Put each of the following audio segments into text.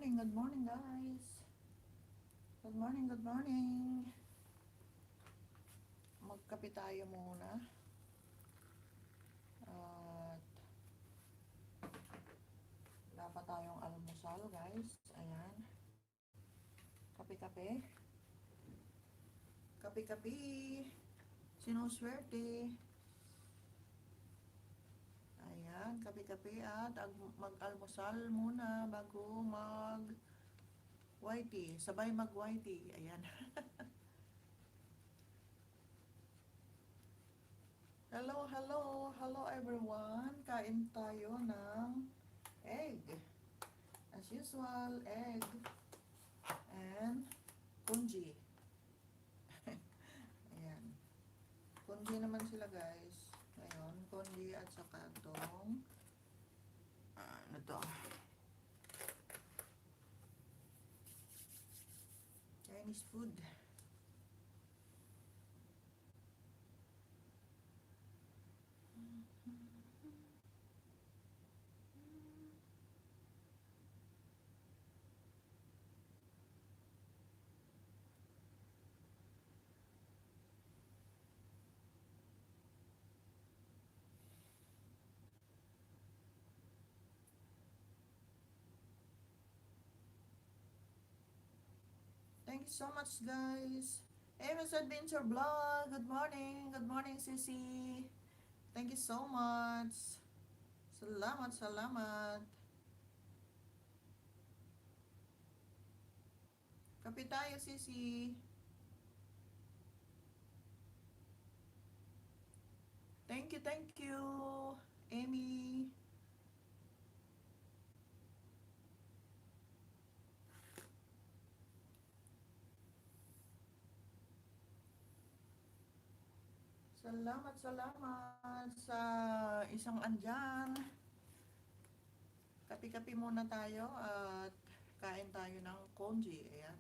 good morning guys. Good morning. Magkape tayo muna. At dapat tayong almusal guys. Ayan. Kape-kape. Kape-kape. Sinuswerte. Ayan, kape-kape at mag-almusal muna bago mag-whitey. Sabay mag-whitey. Ayan. Hello everyone. Kain tayo ng egg. As usual, egg and congee. Ayan. Congee naman sila guys. Ngayon, congee at saka itong ano to? Chinese food. Thank you so much guys. Amos Adventure Vlog. Good morning. Good morning Sissy. Thank you so much. Salamat. Kape tayo Sissy. Thank you. Amy. Salamat sa isang andyan. Kape-kape muna tayo at kain tayo ng congee. Ayan.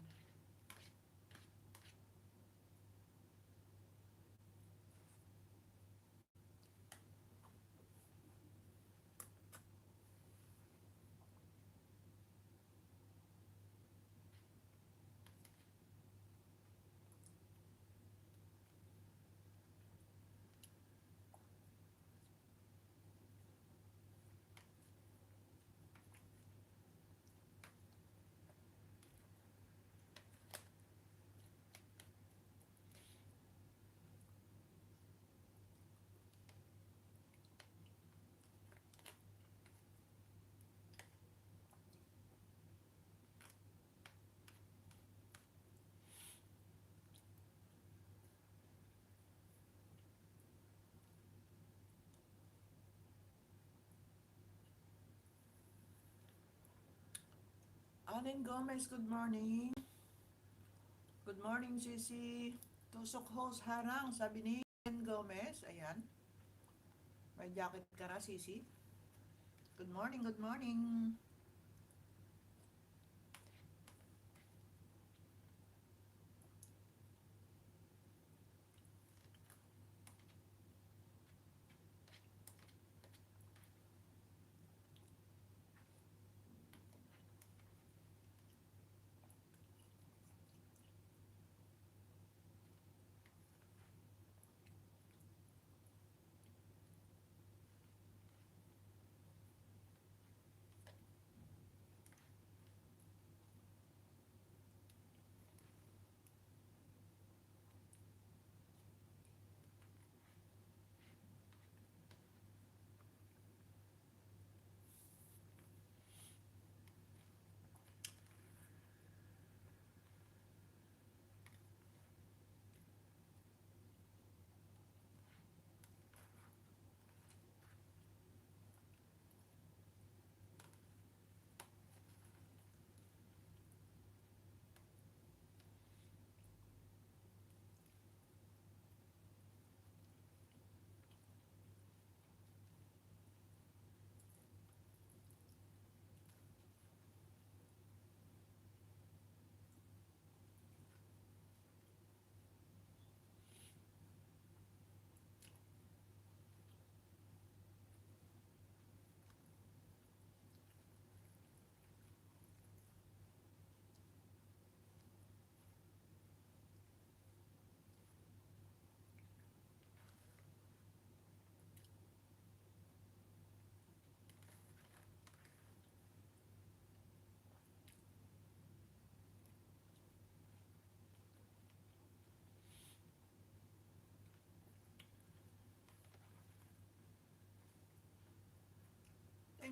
Aling Gomez, good morning. Good morning, Sissy. Tusok host harang, sabi ni Aling Gomez. Ayan. May jacket ka na, Sissy. Good morning.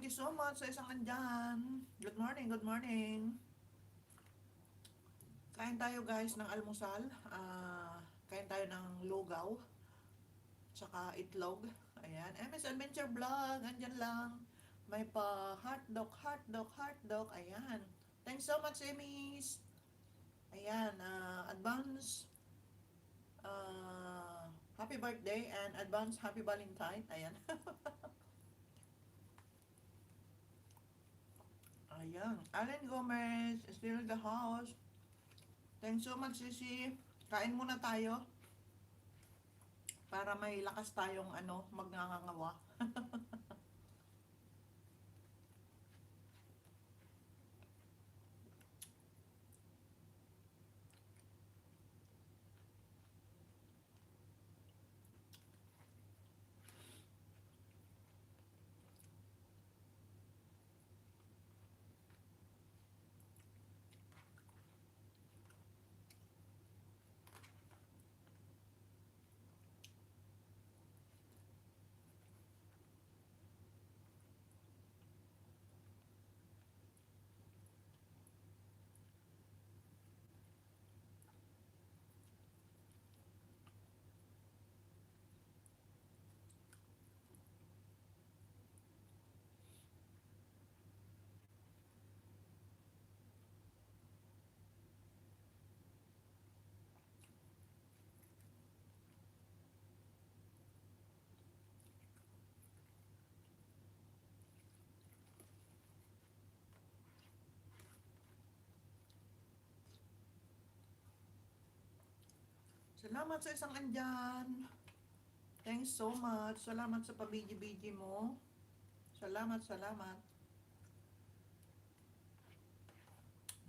Thank you so much sa isang andyan. Good morning, good morning. Kain tayo guys ng almusal. Kain tayo ng lugaw. Tsaka itlog. Ayan. MS Adventure Vlog. Andyan lang. May pa hotdog, hotdog, hotdog. Ayan. Thanks so much, Emmys. Ayan. Advance. Happy birthday and advance happy Valentine. Ayan. Ayan. Allen Gomez, still in the house. Thanks so much, Sisi. Kain muna tayo para may lakas tayong magngangawa. Salamat sa isang andyan. Thanks so much. Salamat sa pabiji-biji mo. Salamat, salamat.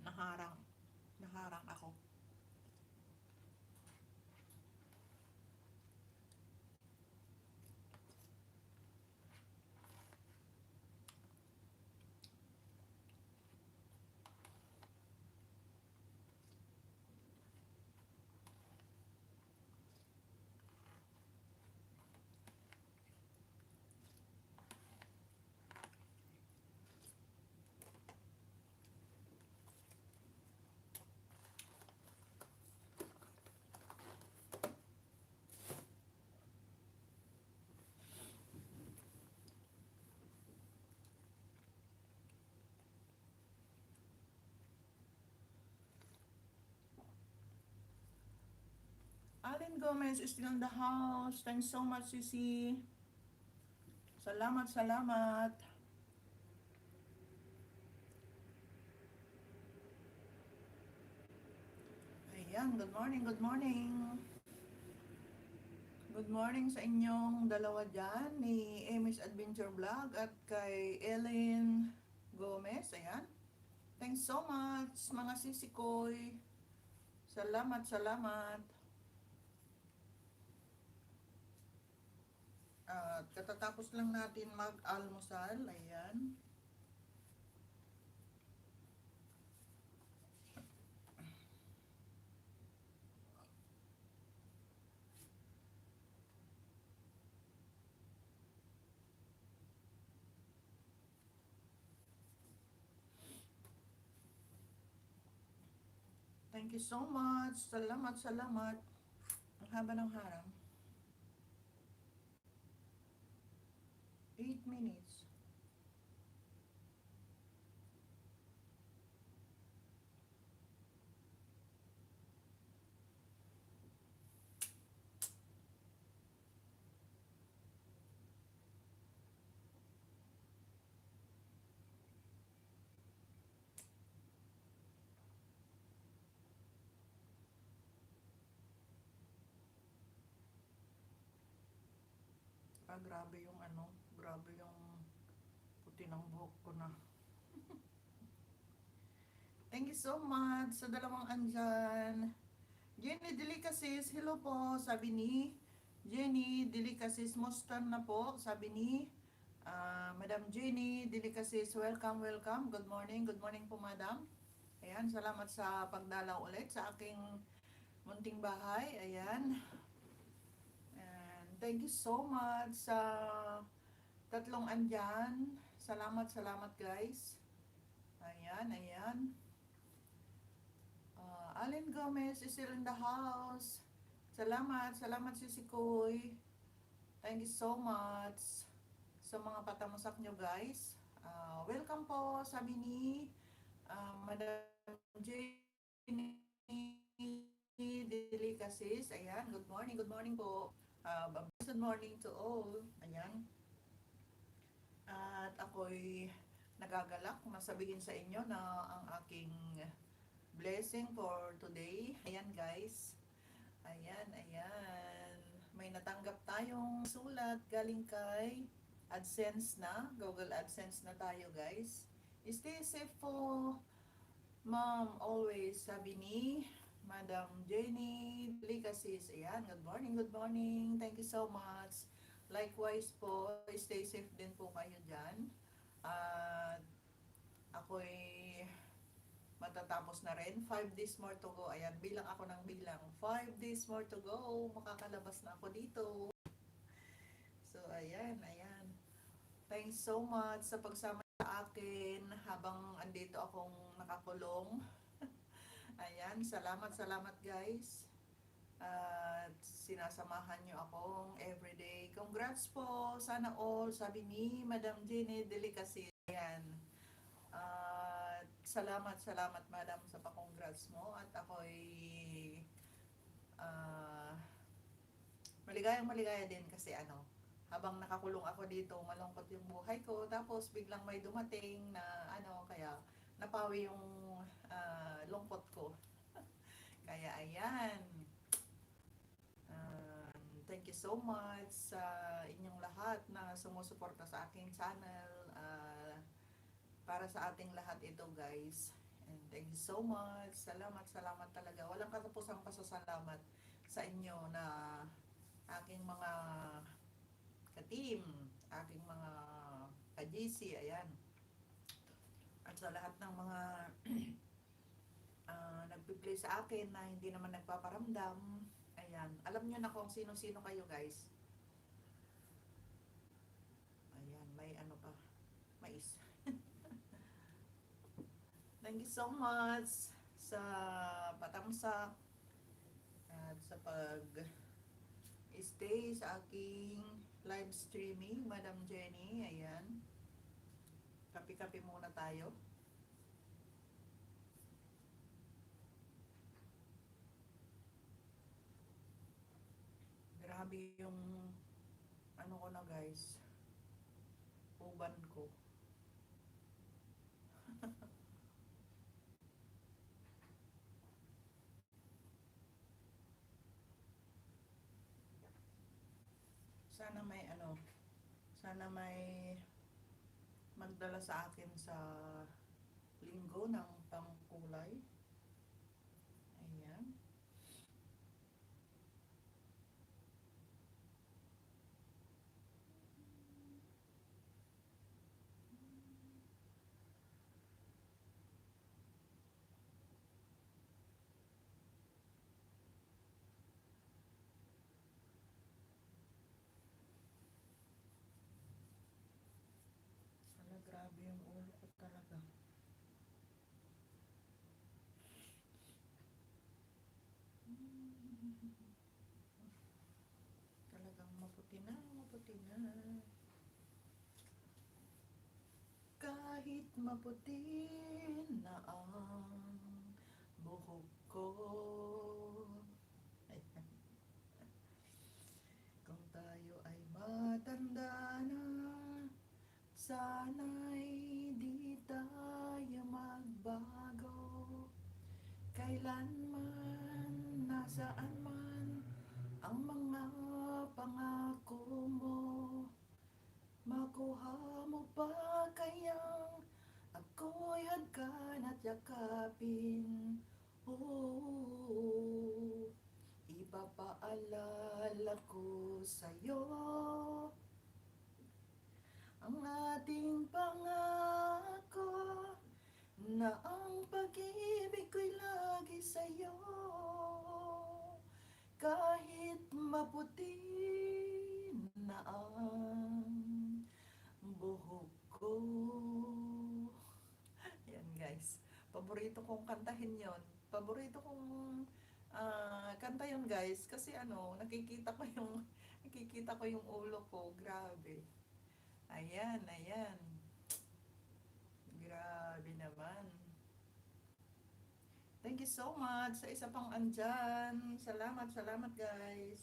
Naharang. Naharang ako. Allen Gomez is still in the house. Thanks so much, Sisi. Salamat, salamat. Ayan, good morning, good morning. Good morning sa inyong dalawa dyan, ni Amy's Adventure Vlog at kay Ellen Gomez. Ayan. Thanks so much, mga sisikoy. Salamat, salamat. At katatapos lang natin mag-almusal. Ayan. Thank you so much. Salamat, salamat. Ang haba ng harang. 8 minutes. Grabe yung grabe yung puti ng buhok ko na. Thank you so much sa dalawang andyan. Jenny Delicacies, hello po, sabi ni Jenny Delicacies, mustan na po, sabi ni Madam Jenny Delicacies, welcome, welcome, good morning po madam. Ayan, salamat sa pagdalaw ulit sa aking munting bahay, ayan. And thank you so much sa tatlong andyan, Salamat guys. Ayan. Allen Gomez is still in the house. Salamat si Sikoy. Thank you so much sa mga patamasak nyo guys. Welcome po, sabi ni Madam Jenny Delicacies. Ayan, good morning po. Good morning to all. Ayan. At ako'y nagagalak masabihin sa inyo na ang aking blessing for today. Ayan guys. Ayan. May natanggap tayong sulat galing kay AdSense na. Google AdSense na tayo guys. Stay safe po, ma'am, always, sabi ni Madam Jenny Delicacies. Ayan, good morning. Thank you so much. Likewise po, stay safe din po kayo dyan. At ako'y matatapos na rin. 5 days more to go. Ayan, bilang ako ng bilang. 5 days more to go. Makakalabas na ako dito. So, ayan. Thanks so much sa pagsama sa akin habang andito akong nakakulong. Ayan, salamat guys. At sinasamahan nyo akong everyday. Congrats po, sana all, sabi ni Madam Jenny Delicacy. Ayan. Salamat madam sa pa-congrats mo. At ako'y maligaya din kasi habang nakakulong ako dito, malungkot yung buhay ko. Tapos biglang may dumating na kaya napawi yung lungkot ko. Kaya ayan. Thank you so much sa inyong lahat na sumusuporta sa aking channel. Para sa ating lahat ito guys. And thank you so much. Salamat talaga. Walang katapusang pasasalamat sa inyo na aking mga ka-team, aking mga ka-GC, ayan. At sa lahat ng mga nagpi-play sa akin na hindi naman nagpaparamdam. Ayan. Alam nyo na kung sino-sino kayo guys. Ayan, may pa. Mais. Thank you so much sa patamsak at sa pag-stay sa aking live streaming, Madam Jenny. Ayan. Kape-kape muna tayo. Grabe yung ko na guys. Uban ko. Sana may magdala sa akin sa linggo ng pangkulay. Ayan. Grabe yung ulo ko talaga. Talagang maputi na. Kahit maputi na ang buhok ko. Kung tayo ay matanda na, sana'y di tayo magbago. Kailanman, nasaan man ang mga pangako mo, makuha mo pa kayang ako'y hagkan at yakapin. Ipapaalala ko sa'yo ang ating pangako na ang pag-ibig ko'y lagi sa'yo. Kahit maputi na ang buhok ko. paborito kong kantahin yon. Paborito kong kanta yon guys. Kasi ano, nakikita ko yung ulo ko. Grabe. Ayan, ayan. Grabe naman. Thank you so much sa isa pang andyan. Salamat, salamat guys.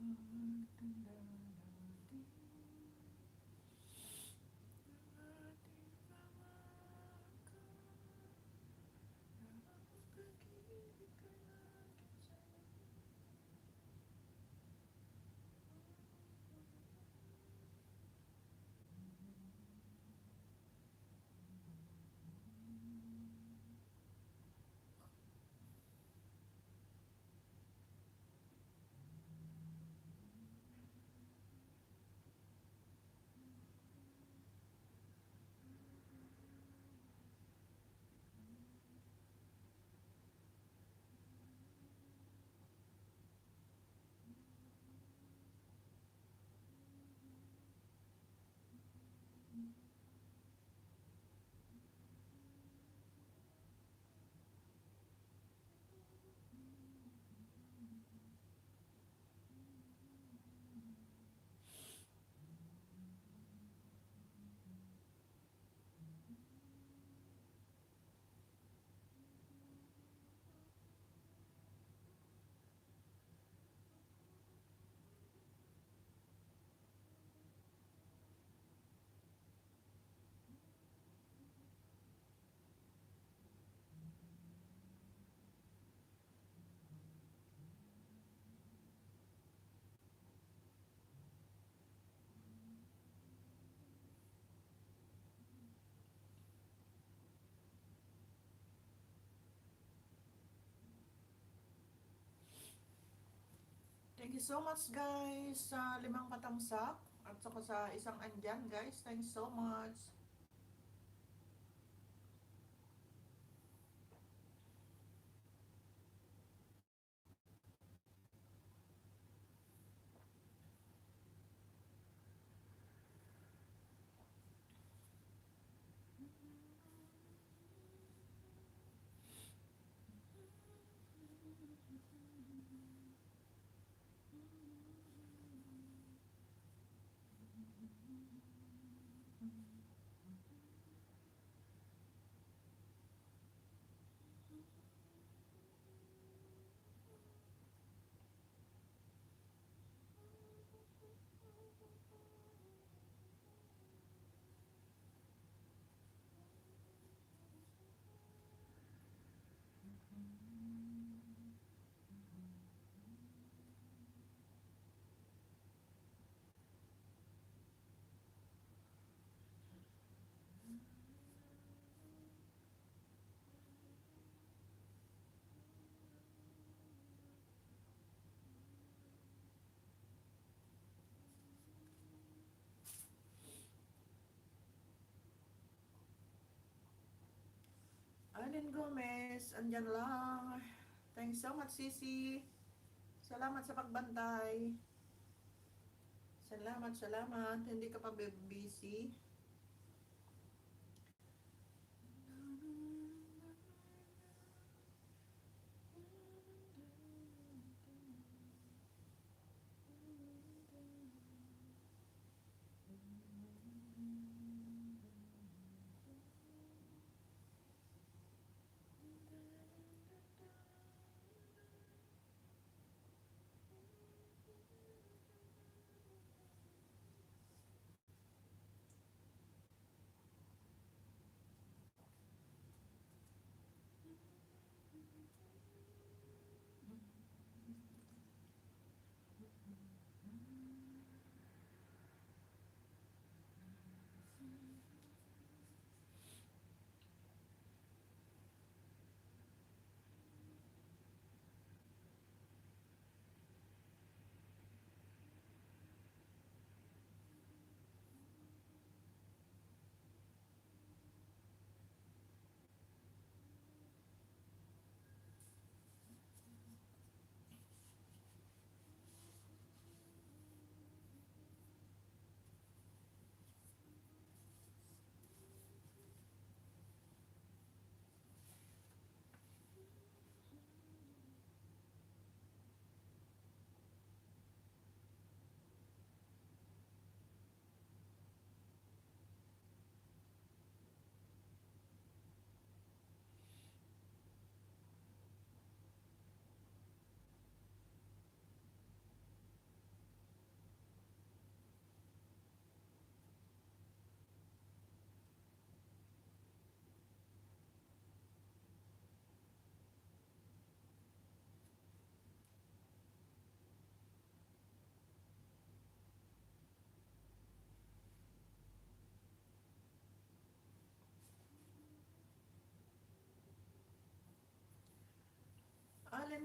Ayan, ayan. Thank you so much guys sa 5 patamsak at saka sa isang andyan guys. Thanks so much. Alin Gomez, andyan lang. Thanks so much, Sisi. Salamat sa pagbantay. Salamat, salamat. Hindi ka pa busy.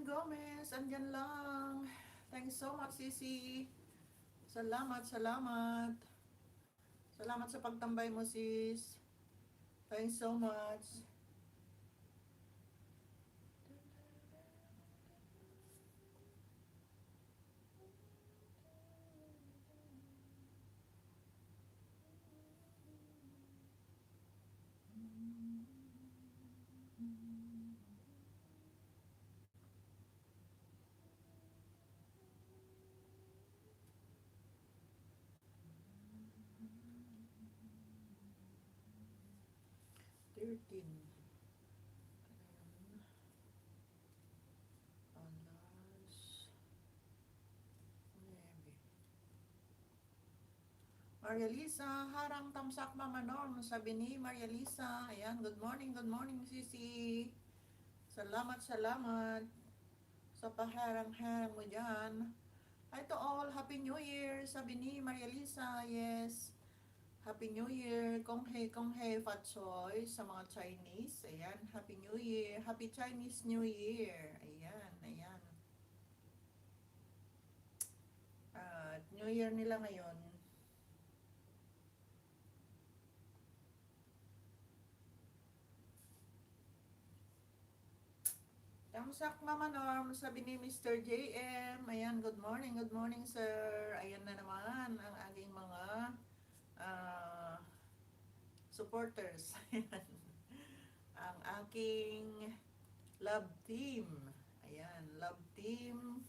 Gomez, andyan lang. Thanks so much, Sisi. Salamat, salamat. Salamat sa pagtambay mo, sis. Thanks so much. 13. Alas 9. Maria Lisa, harang tamsak Mama Norm, sabi ni Maria Lisa. Ayan, good morning, Sisi. Salamat, salamat sa paharang-harang mo dyan. Hi to all, Happy New Year, sabi ni Maria Lisa. Yes, Happy New Year, kong hei fat choy sa mga Chinese. Ayan, Happy New Year, Happy Chinese New Year. Ayan, ayan. At New Year nila ngayon. Tamsak Mama Norm, sabi ni Mr. JM. Ayan, good morning sir. Ayan na naman ang aking mga supporters. Ang aking love team. Ayan, love team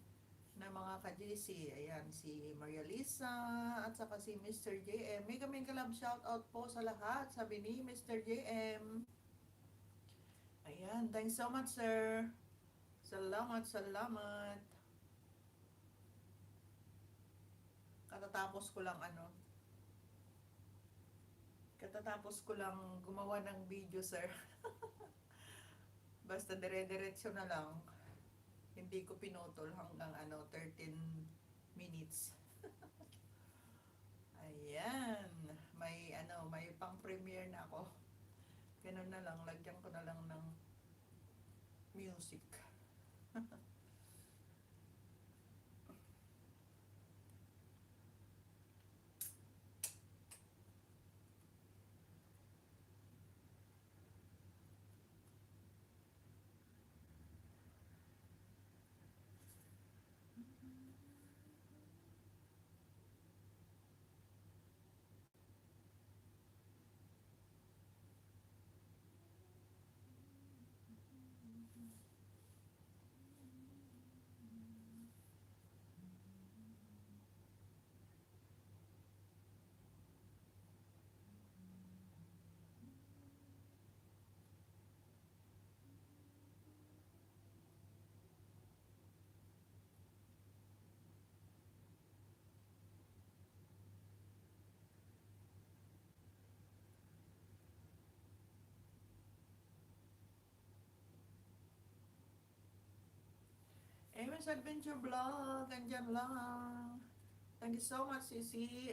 na mga ka-JC. Ayan, si Maria Lisa at saka si Mr. JM. Mega love shoutout po sa lahat, sabi ni Mr. JM. Ayan, thanks so much sir. Salamat, salamat. Katatapos ko lang gumawa ng video sir. Basta dire-diretso na lang. Hindi ko pinutol hanggang 13 minutes. Ayan, may pang-premiere na ako. Ganun na lang, lagyan ko na lang ng music. Amy's Adventure Vlog, andyan lang. Thank you so much, Sisi.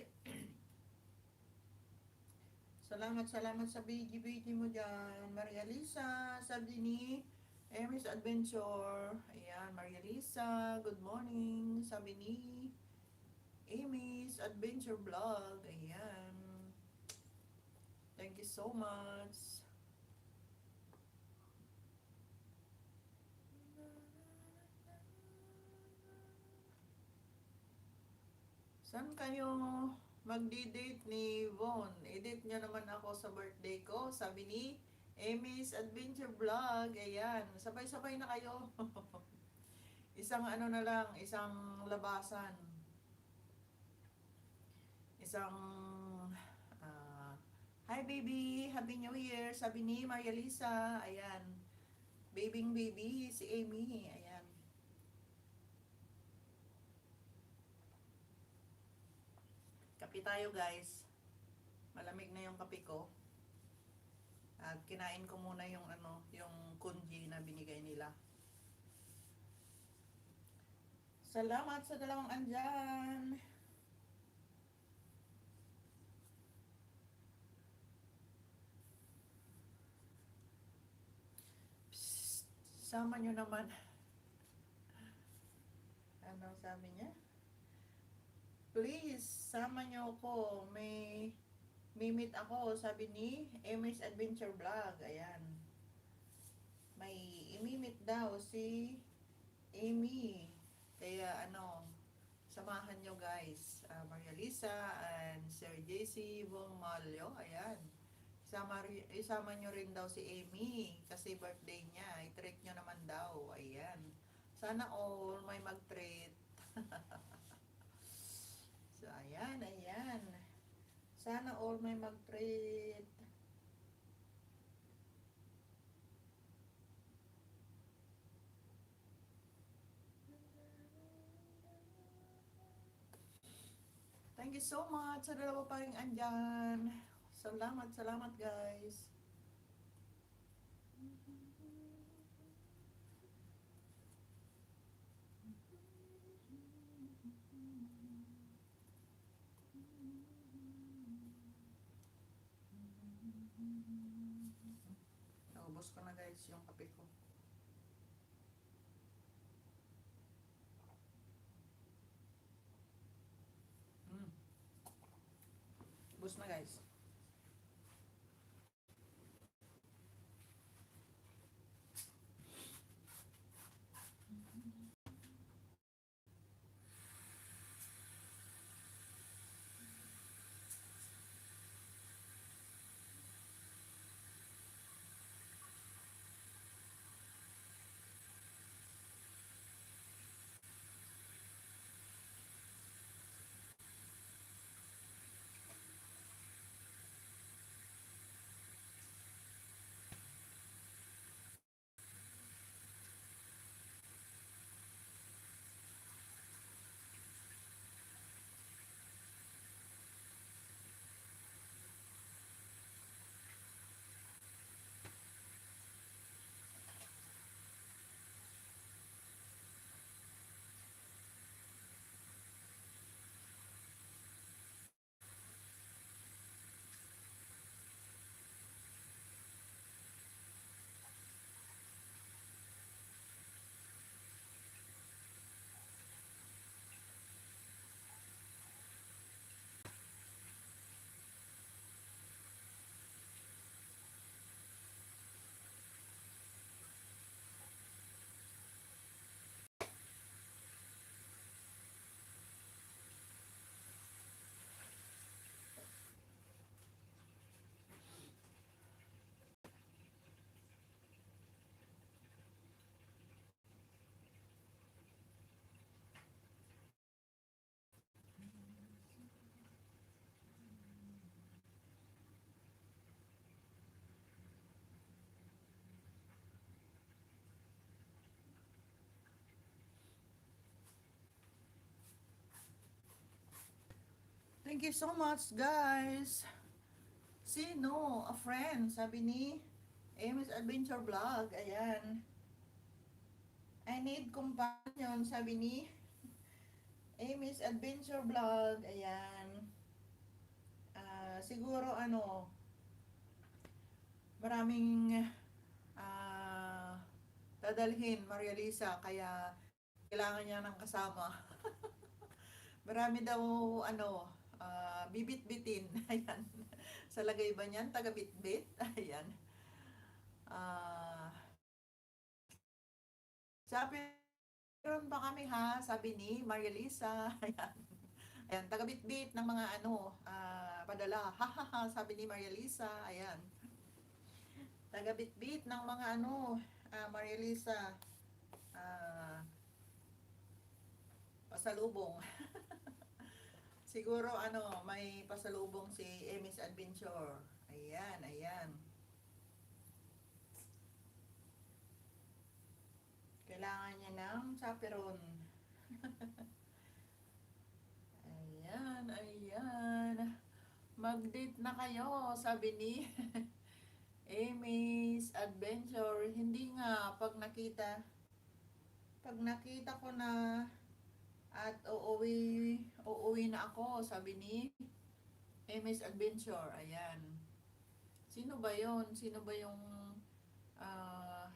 Salamat sa bigi-bigi mo dyan. Maria Lisa, sabi ni Amy's Adventure. Ayan, Maria Lisa, good morning. Sabi ni Amy's Adventure Vlog. Ayan. Thank you so much. Saan kayo magdi-date ni Von? I-date niya naman ako sa birthday ko, sabi ni Amy's Adventure Vlog. Ayan, sabay-sabay na kayo. Isang na lang, isang labasan. Isang hi baby, Happy New Year, sabi ni Maria Lisa. Ayan, baby si Amy. Ayan. Kape tayo guys. Malamig na yung kape ko. At kinain ko muna yung yung congee na binigay nila. Salamat sa dalawang andyan. Psst, sama nyo naman. Ano sabi niya? Please, sama niyo ako. May meet ako, sabi ni Amy's Adventure Vlog. Ayan. May imimit daw si Amy. Kaya samahan nyo guys. Maria Lisa and Sir JC Bumalyo. Ayan. Isama nyo rin daw si Amy kasi birthday niya. I-treat nyo naman daw. Ayan. Sana all may mag-treat. So, ayan, ayan. Sana all may mag-treat. Thank you so much sa dalawa pa rin andyan. Salamat, salamat guys. Naubos ko na guys yung kape ko. Ubos na guys. Thank you so much guys. Sino? A friend, sabi ni Amy's Adventure Vlog. Ayan. I need companion, sabi ni Amy's Adventure Vlog. Ayan. Siguro maraming dadalhin Maria Lisa kaya kailangan niya ng kasama. Marami daw bibit-bitin. Ayan. Sa lagay ba niyan? Taga-bit-bit? Ayan. Sabi, meron pa kami ha, sabi ni Maria Lisa. Ayan. Ayan, taga-bit-bit ng mga padala. Ha ha ha, sabi ni Maria Lisa. Ayan. Taga-bit-bit ng mga Maria Lisa. Pasalubong. Siguro may pasalubong si Amy's Adventure. Ayan, ayan. Kailangan niya ng chaperon. Ayan, ayan. Mag-date na kayo, sabi ni Amy's Adventure. Hindi nga, pag nakita ko na at uuwi na ako, sabi ni Amy's Adventure. Ayan. Sino ba yon? Sino ba yung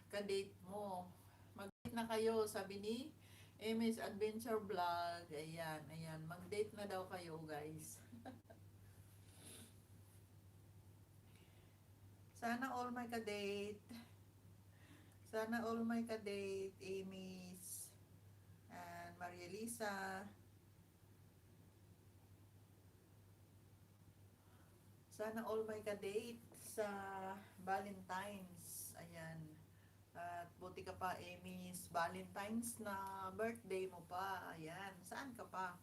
ka-date mo? Mag-date na kayo, sabi ni Amy's Adventure Vlog. Ayan, ayan. Mag-date na daw kayo, guys. Sana all may ka-date. Sana all may ka-date. Amy's and Maria Lisa. Sana all may ka-date sa Valentine's. Ayan. At buti ka pa, Amy's Valentine's na birthday mo pa. Ayan. Saan ka pa?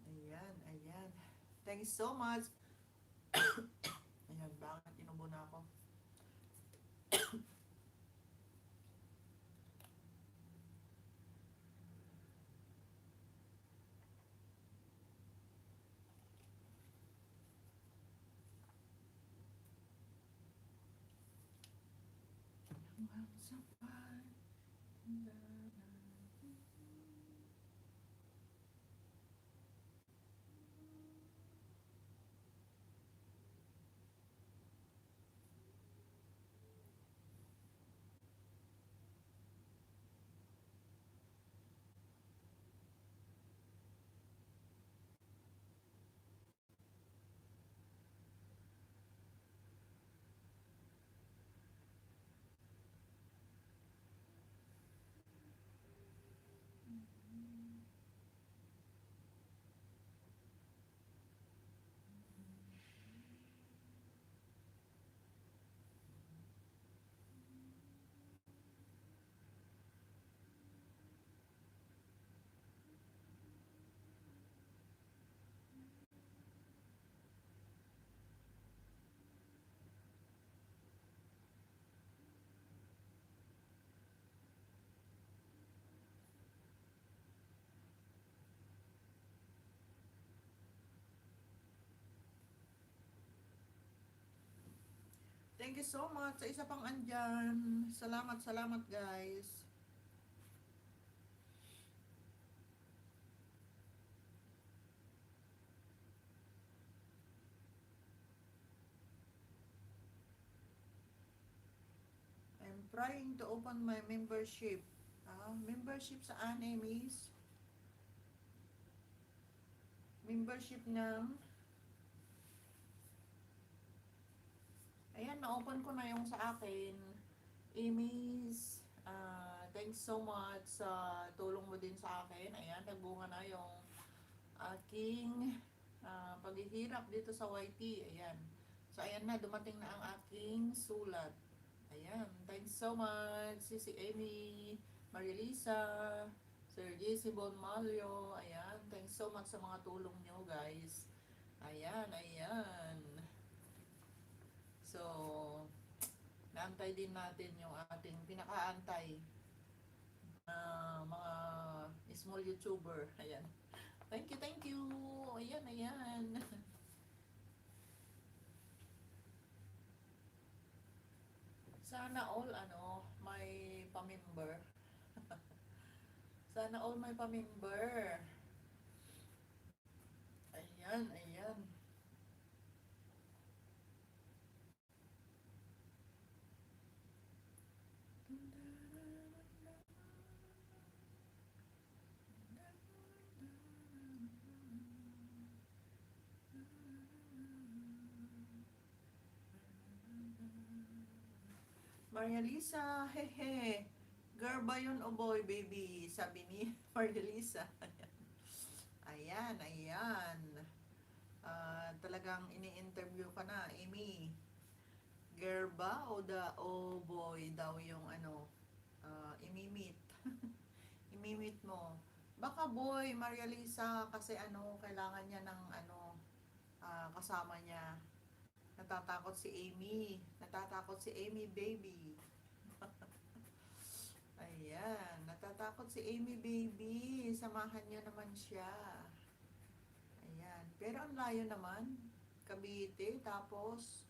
Ayan, ayan. Thanks so much. Ayan, bakit inubo na ako? Once upon Thank you so much sa isa pang andyan. Salamat, salamat guys. I'm trying to open my membership. Membership sa Anemies. Membership ng... Ayan, na-open ko na yung sa akin. Amy's, thanks so much sa tulong mo din sa akin. Ayan, nagbunga na yung aking paghihirap dito sa YT. Ayan. So, ayan na, dumating na ang aking sulat. Ayan, thanks so much. Si Amy, Marilisa, Sir JC Bonmalio. Ayan, thanks so much sa mga tulong nyo, guys. Ayan, ayan. So, naantay din natin yung ating pinakaantay mga small YouTuber. Ayan. Thank you, thank you. Ayan, ayan. Sana all, may pamember. Sana all may pamember. Ayan, ayan. Maria Lisa, hehe. Girl ba yun o boy, baby? Sabi ni Maria Lisa. Ayan, ayan. Talagang ini-interview ka na, Amy. Girl ba o boy daw yung imimit. Imimit mo. Baka boy, Maria Lisa, kasi kailangan niya ng kasama niya. Natatakot si Amy. Natatakot si Amy, baby. Ayan. Natatakot si Amy, baby. Samahan niyo naman siya. Ayan. Pero ang layo naman. Cavite. Tapos,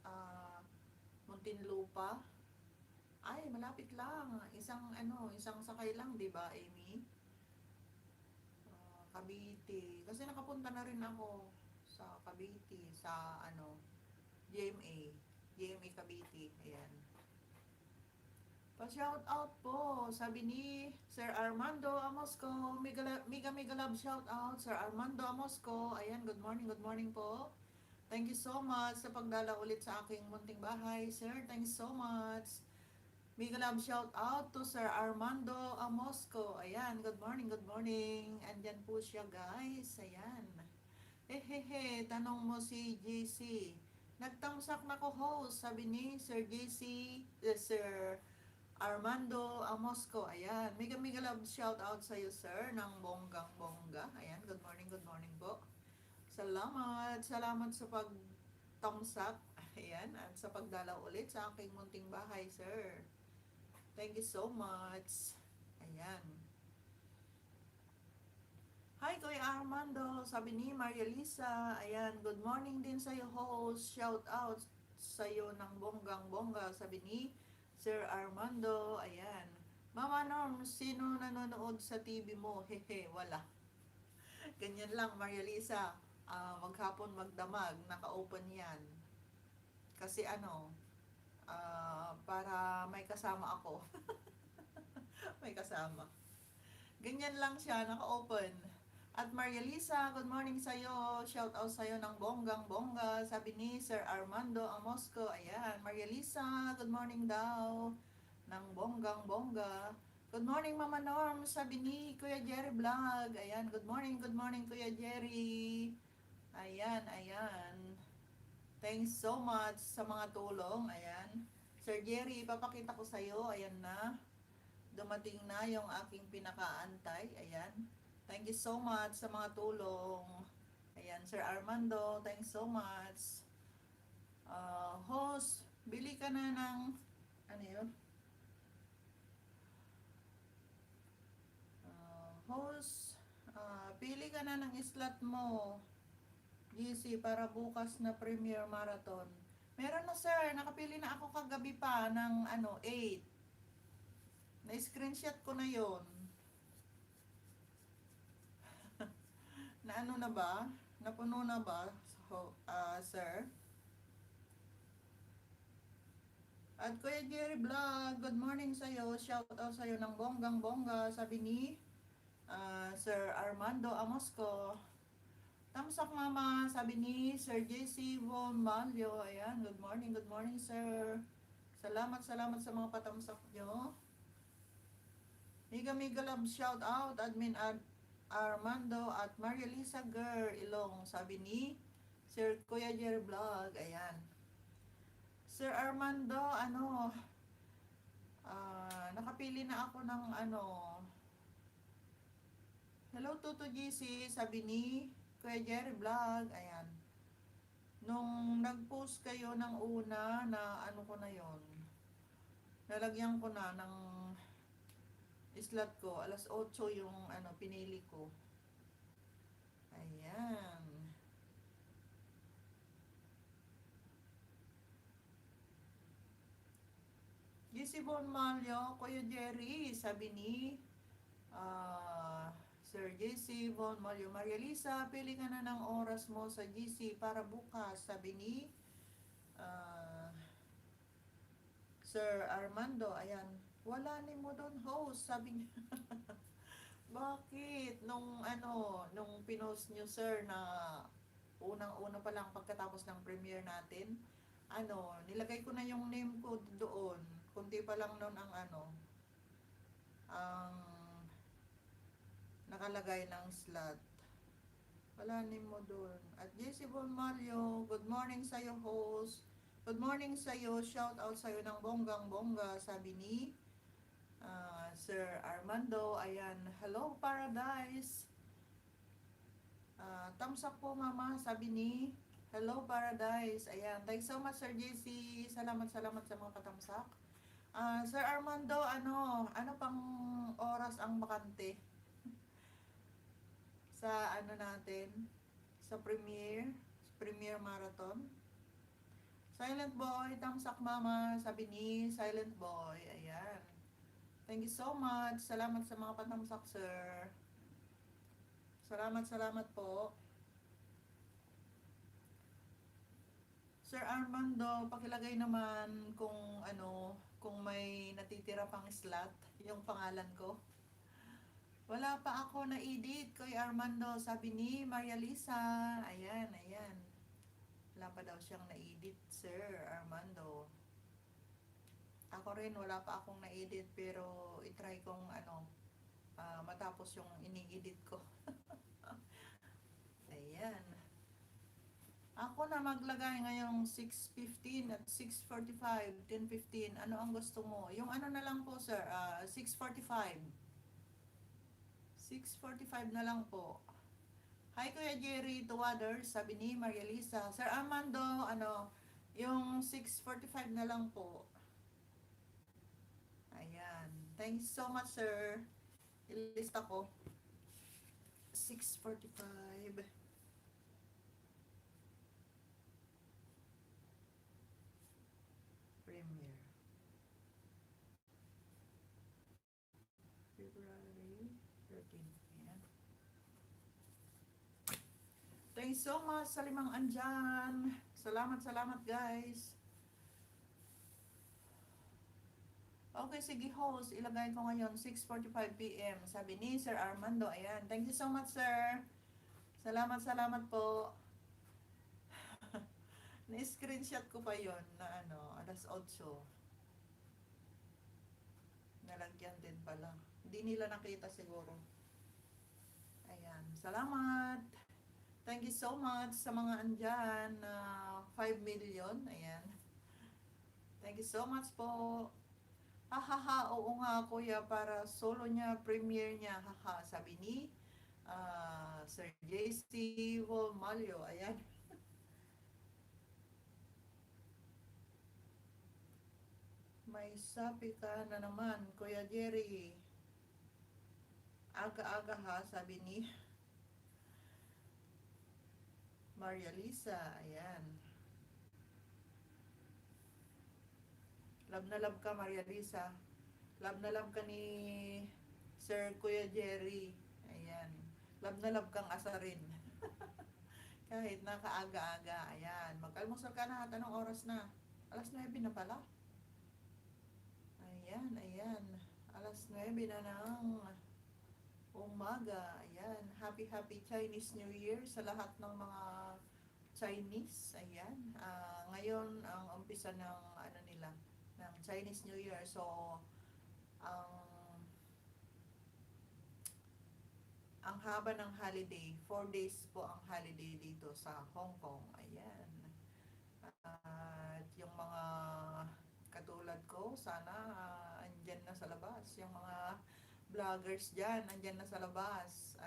Muntinlupa. Ay, malapit lang. Isang sakay lang, di ba, Amy? Cavite. Kasi nakapunta na rin ako sa Cavite. Sa, GMA. GMA Cavite. Ayan. Pa-shout out po, sabi ni Sir Armando Amosco. Mega love shout out, Sir Armando Amosco. Ayan, good morning po. Thank you so much sa pagdala ulit sa aking munting bahay, sir. Thank you so much. Mega love shout out to Sir Armando Amosco. Ayan, good morning, good morning. Andyan po siya, guys. Ayan. Hehehe, tanong mo si JC. Nagtamsak na ko host, sabi ni Sir JC, Sir Armando Amosco. Ayan, mega love shout out sa iyo, sir, ng bonggang bongga. Ayan, good morning po. Salamat sa pagtamsak. Ayan, at sa pagdalaw ulit sa aking munting bahay, sir. Thank you so much. Ayan. Hi, Kuya Armando. Sabi ni Maria Lisa. Ayan, good morning din sa iyo, host. Shout out sa iyo ng bonggang bongga. Sabi ni Sir Armando. Ayan. Mama Norm, sino nanonood sa TV mo? Hehe, wala. Ganyan lang, Maria Lisa. Maghapon magdamag, naka-open yan. Kasi para may kasama ako. May kasama. Ganyan lang siya, naka-open. At Maria Lisa, good morning sa'yo. Shout out sa'yo ng bonggang bongga. Sabi ni Sir Armando Amosco. Ayan, Maria Lisa, good morning daw. Ng bonggang bongga. Good morning, Mama Norm. Sabi ni Kuya Jerry Vlog. Ayan, good morning, Kuya Jerry. Ayan. Thanks so much sa mga tulong. Ayan. Sir Jerry, ipapakita ko sa'yo. Ayan na. Dumating na yung aking pinakaantay. Ayan. Thank you so much sa mga tulong. Ayan, Sir Armando, thanks so much. Host, bili ka na ng, ano yun? Host, pili ka na ng slot mo, GC, para bukas na Premier Marathon. Meron na, sir. Nakapili na ako kagabi pa ng 8. Na-screenshot ko na yon. Na na ba? Napuno na ba, sir? At Kuya Jerry Vlog, good morning sa'yo. Shout out sa'yo ng bonggang bongga. Sabi ni Sir Armando Amosco. Tamsak mama, sabi ni Sir JC Von Malio. Ayan, good morning sir. Salamat sa mga patamsak nyo. Mega love shout out, admin Armando at Maria Lisa Girl Ilong. Sabi ni Sir Kuya Jerry Vlog. Ayan. Sir Armando, nakapili na ako ng Hello Toto GC, sabi ni Kuya Jerry Vlog. Ayan. Nung nag-post kayo ng una na ko na yon, lalagyan ko na ng slot ko. Alas 8 yung pinili ko. Ayan. GC Bon Malio, Kuya Jerry, sabi ni Sir JC Von Malio. Maria Lisa, pili ka na ng oras mo sa GC para bukas, sabi ni Sir Armando. Ayan, wala ni mo doon, host, sabi niya. Bakit? Nung pinost nyo, sir, na unang-una pa lang pagkatapos ng premiere natin, nilagay ko na yung name ko doon. Kunti pa lang noon ang nakalagay ng slot. Wala ni mo doon. At JC Bon Mario, good morning sa'yo, host. Good morning sa'yo. Shout out sa'yo ng bonggang bongga, sabi ni Sir Armando. Ayan, hello Paradise. Thumbs up po mama, sabi ni Hello Paradise. Ayan, thanks so much Sir JC. Salamat sa mga patamsak. Sir Armando, ano pang oras ang bakante? Sa natin? Sa Premier Marathon? Silent Boy, tamsak mama, sabi ni Silent Boy. Ayan. Thank you so much. Salamat sa mga patamsak, sir. Salamat po. Sir Armando, pakilagay naman kung kung may natitira pang slot, yung pangalan ko. Wala pa ako na-edit, Kuya Armando, sabi ni Maria Lisa. Ayan, ayan. Wala pa daw siyang na-edit, Sir Armando. Ako rin, wala pa akong na-edit, pero itry kong matapos yung ini-edit ko. Ayan. Ako na maglagay ngayong 6:15 at 6:45, 10:15. Ano ang gusto mo? Yung ano na lang po, sir, 6:45. 6:45 na lang po. Hi, Kuya Jerry Tuwaders, sabi ni Maria Lisa. Sir Armando, yung 6:45 na lang po. Ayan. Thanks so much, sir. Ilista ko. 6:45. Premiere. February 13. Ayan. Thanks so much sa limang andyan. Salamat, salamat guys. Okay, sige host, ilagay ko ngayon 6:45 PM. Sabi ni Sir Armando. Ayan. Thank you so much, sir. Salamat, salamat po. Na-screenshot ko pa yon na alas 8. Nalagyan din pala. Hindi nila nakita siguro. Ayan. Salamat. Thank you so much sa mga andyan. 5 million. Ayan. Thank you so much po. Hahaha, oo nga kuya, para solo niya, premiere niya. Haha, sabi ni Sir JC Walmalio. Ayan. May sabi ka na naman, Kuya Jerry. Aga-aga ha, sabi ni Maria Lisa. Ayan. Love na love ka, Maria Lisa. Love na love ka ni Sir Kuya Jerry. Ayan. Love na love kang asarin. Kahit nakaaga-aga. Ayan. Mag-almusal ka na at anong oras na? Alas 9 na pala. Ayan, ayan. Alas 9 na ng umaga. Ayan. Happy, happy Chinese New Year sa lahat ng mga Chinese. Ayan. Ngayon, ang umpisa ng nila, ng Chinese New Year. So, ang haba ng holiday, 4 days po ang holiday dito sa Hong Kong. Ayan. At yung mga katulad ko, sana andyan na sa labas. Yung mga vloggers dyan, andyan na sa labas.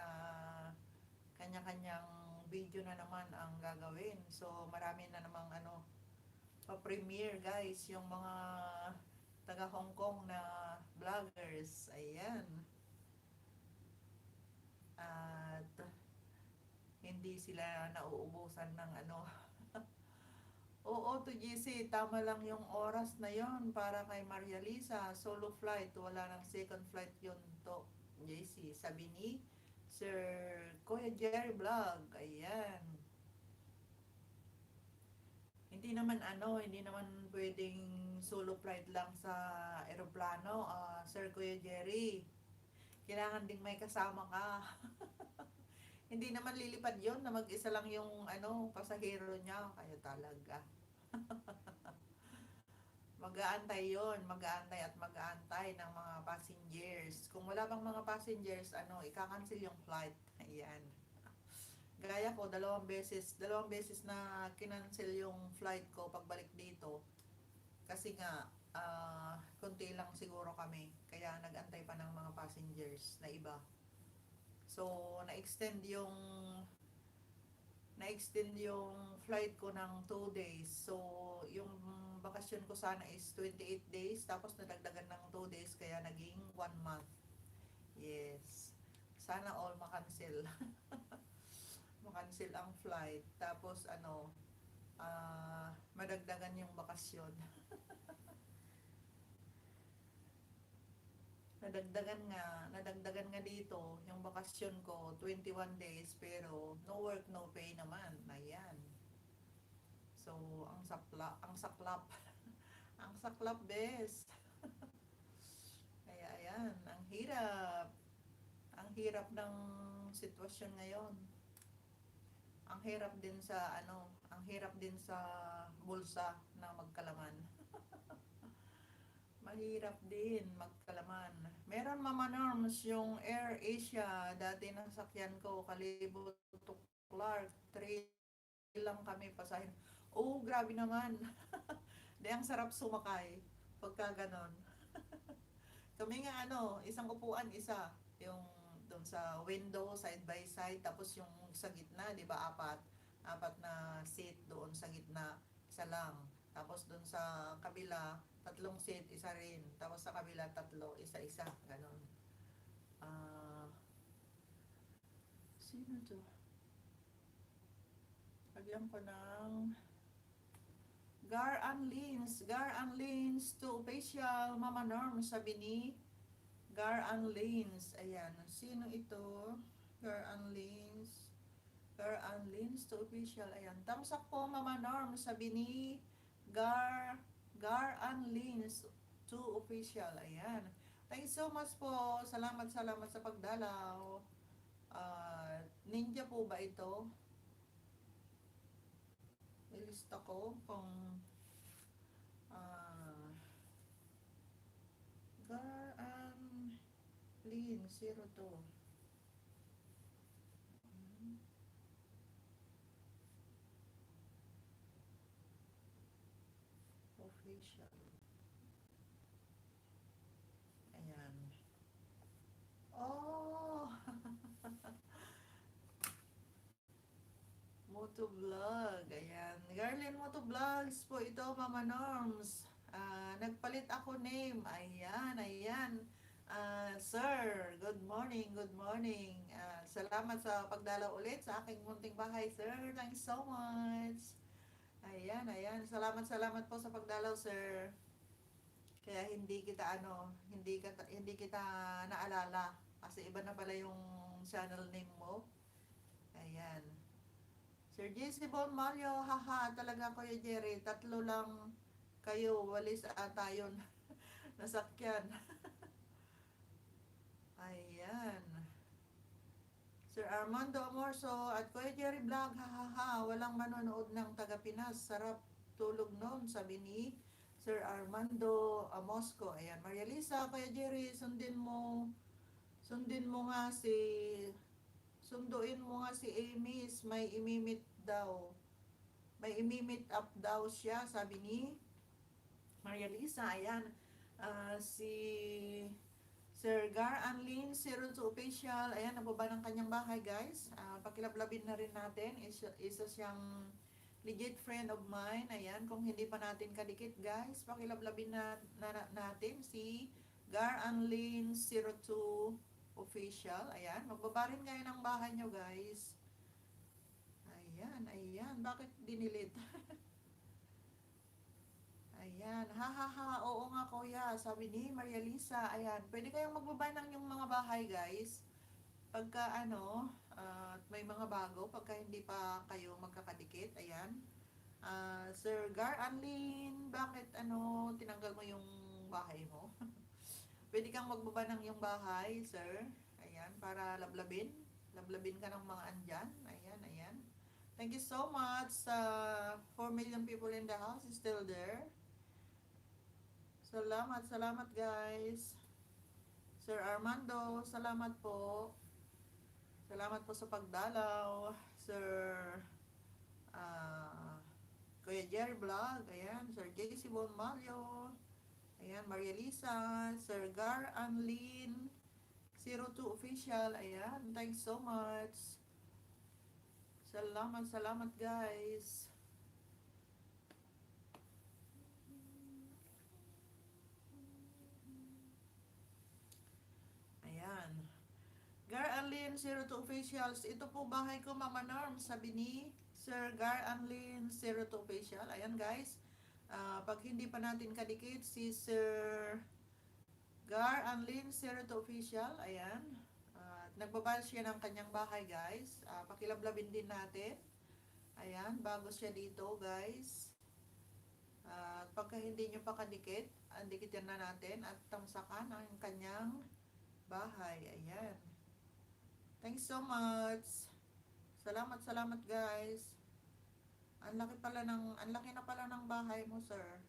Kanya-kanyang video na naman ang gagawin. So, marami na namang pa-premiere guys. Yung mga taga Hong Kong na vloggers. Ayan. At hindi sila nauubusan ng Oo, to GC, tama lang yung oras na yon para kay Maria Lisa. Solo flight, wala nang second flight yun to JC. Sabi ni Sir Kuya Jerry Vlog. Ayan. Hindi naman pwedeng solo flight lang sa eroplano, Sir Kuya Jerry. Kailangan ding may kasama ka. Hindi naman lilipad yon na mag-isa lang yung pasahero niya. Kaya talaga. Mag-aantay yon, mag-aantay at mag-aantay ng mga passengers. Kung wala pang mga passengers, ika-cancel yung flight. Ayan. Gaya ko, dalawang beses na kinancel yung flight ko pagbalik dito. Kasi nga, konti lang siguro kami. Kaya nag-antay pa ng mga passengers na iba. So, na-extend yung flight ko ng 2 days. So, yung bakasyon ko sana is 28 days. Tapos, nadagdagan ng 2 days. Kaya, naging 1 month. Yes. Sana all makancel. Makancel ang flight. Tapos, madagdagan yung bakasyon. nadagdagan nga dito yung bakasyon ko 21 days pero no work no pay naman. Ayan. So ang saklap ang saklap bes. Kaya ayan, ang hirap. Ang hirap ng sitwasyon ngayon. Ang hirap din sa ang hirap din sa bulsa na magkalaman. Mahirap din magkalaman. Meron Mama Norms yung Air Asia, dati nasakyan ko, Kalibot to Clark, 3 lang kami pasahin. Oh, grabe naman. Di ang sarap sumakay pagka ganon. Kami nga isang upuan isa, yung doon sa window side by side, tapos yung sa gitna, 'di ba, apat na seat doon sa gitna, isa lang. Tapos doon sa kabila, tatlong seat, isa rin. Tapos sa kabila, tatlo, isa-isa, ganon. Ah, sino to? Lagyan ko ng Gar Anlins to official Mama Norm, sabi ni Gar Anlins. Ayan, sino ito? Gar Anlins. Gar Anlins to official. Ayan, thumbs up po Mama Norm, sabi ni Gar Gar Anlins to official. Ayan. Thank you so much po. Salamat sa pagdalaw. Ninja po ba ito? Ilista ko kung uh, Gaan Lin 02 official. Ayan. Oh, Motovlog. Ayan. Garland Motovlogs po ito, Mama Norms. Nagpalit ako name. Ayan, ayan. Sir, good morning, good morning. Salamat sa pagdalaw ulit sa aking munting bahay, sir. Thanks so much. Ayan, ayan. Salamat po sa pagdalaw, sir. Kaya hindi kita naalala kasi iba na pala yung channel name mo. Ayan. Sir JC Bon Mario, haha, talaga Kuya Jerry, tatlo lang kayo, walis ata yun. Nasakyan. Ayan. Sir Armando Amorso at Kuya Jerry Vlog, hahaha, walang manonood ng taga Pinas, sarap tulog noon, sabi ni Sir Armando Amosco. Ayan, Maria Lisa, Kuya Jerry, sundin mo nga si sunduin mo nga si Amis, may imimit up daw siya, sabi ni Maria Lisa. Ayan, si Sir Gar Anlin, Zero to Official, ayan, nababa ng kanyang bahay, guys. Pakilablabin na rin natin, isa siyang legit friend of mine. Ayan, kung hindi pa natin kadikit, guys, pakilablabin natin si Gar Anlin, Zero to Official. Ayan, magbaba rin kayo ng bahay nyo, guys. Ayan, ayan, bakit dinilit? Ayan, ha, oo nga kuya, sabi ni Maria Lisa. Ayan, pwede kayong magbaba ng yung mga bahay, guys. Pagka may mga bago, pagka hindi pa kayo magkakadikit. Ayan. Sir Gar Anlin, bakit tinanggal mo yung bahay mo? Pwede kang magbaba ng yung bahay, sir. Ayan, para lablabin. Lablabin ka ng mga andyan. Ayan, ayan. Thank you so much. 4 million people in the house is still there. Salamat guys. Sir Armando, salamat po. Salamat po sa pagdalaw. Sir Kuya Jerry Vlog, ayan. Sir JC Bon Mario, ayan. Maria Lisa, Sir Gar Anlin, 02 Official, ayan. Thanks so much. Salamat guys. Ayan. Gar Anlin, 02 Officials. Ito po bahay ko, Mama Norm, sabi ni Sir Gar Anlin, 02 Official. Ayan guys. Pag hindi pa natin kadikit, si Sir Gar Anlin, 02 Official. Ayan. Nagbabal siya ng kanyang bahay, guys. Pakilablabin din natin. Ayan, bago siya dito, guys. Pag pagka hindi nyo pa kadikit, dikitin na natin at tamsakan ang kanyang bahay. Ayan. Thanks so much. Salamat, salamat guys. Ang laki na pala ng bahay mo, sir.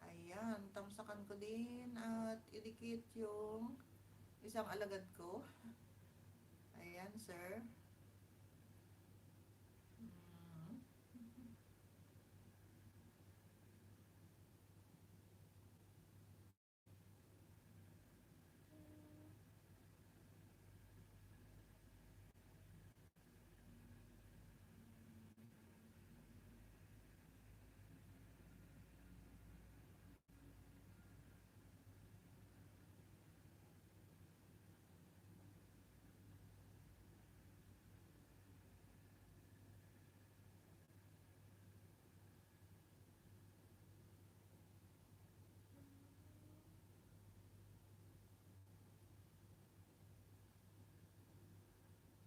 Ayan, tamsakan ko din at idikit yung isang alagad ko. Ayan, sir. Mm.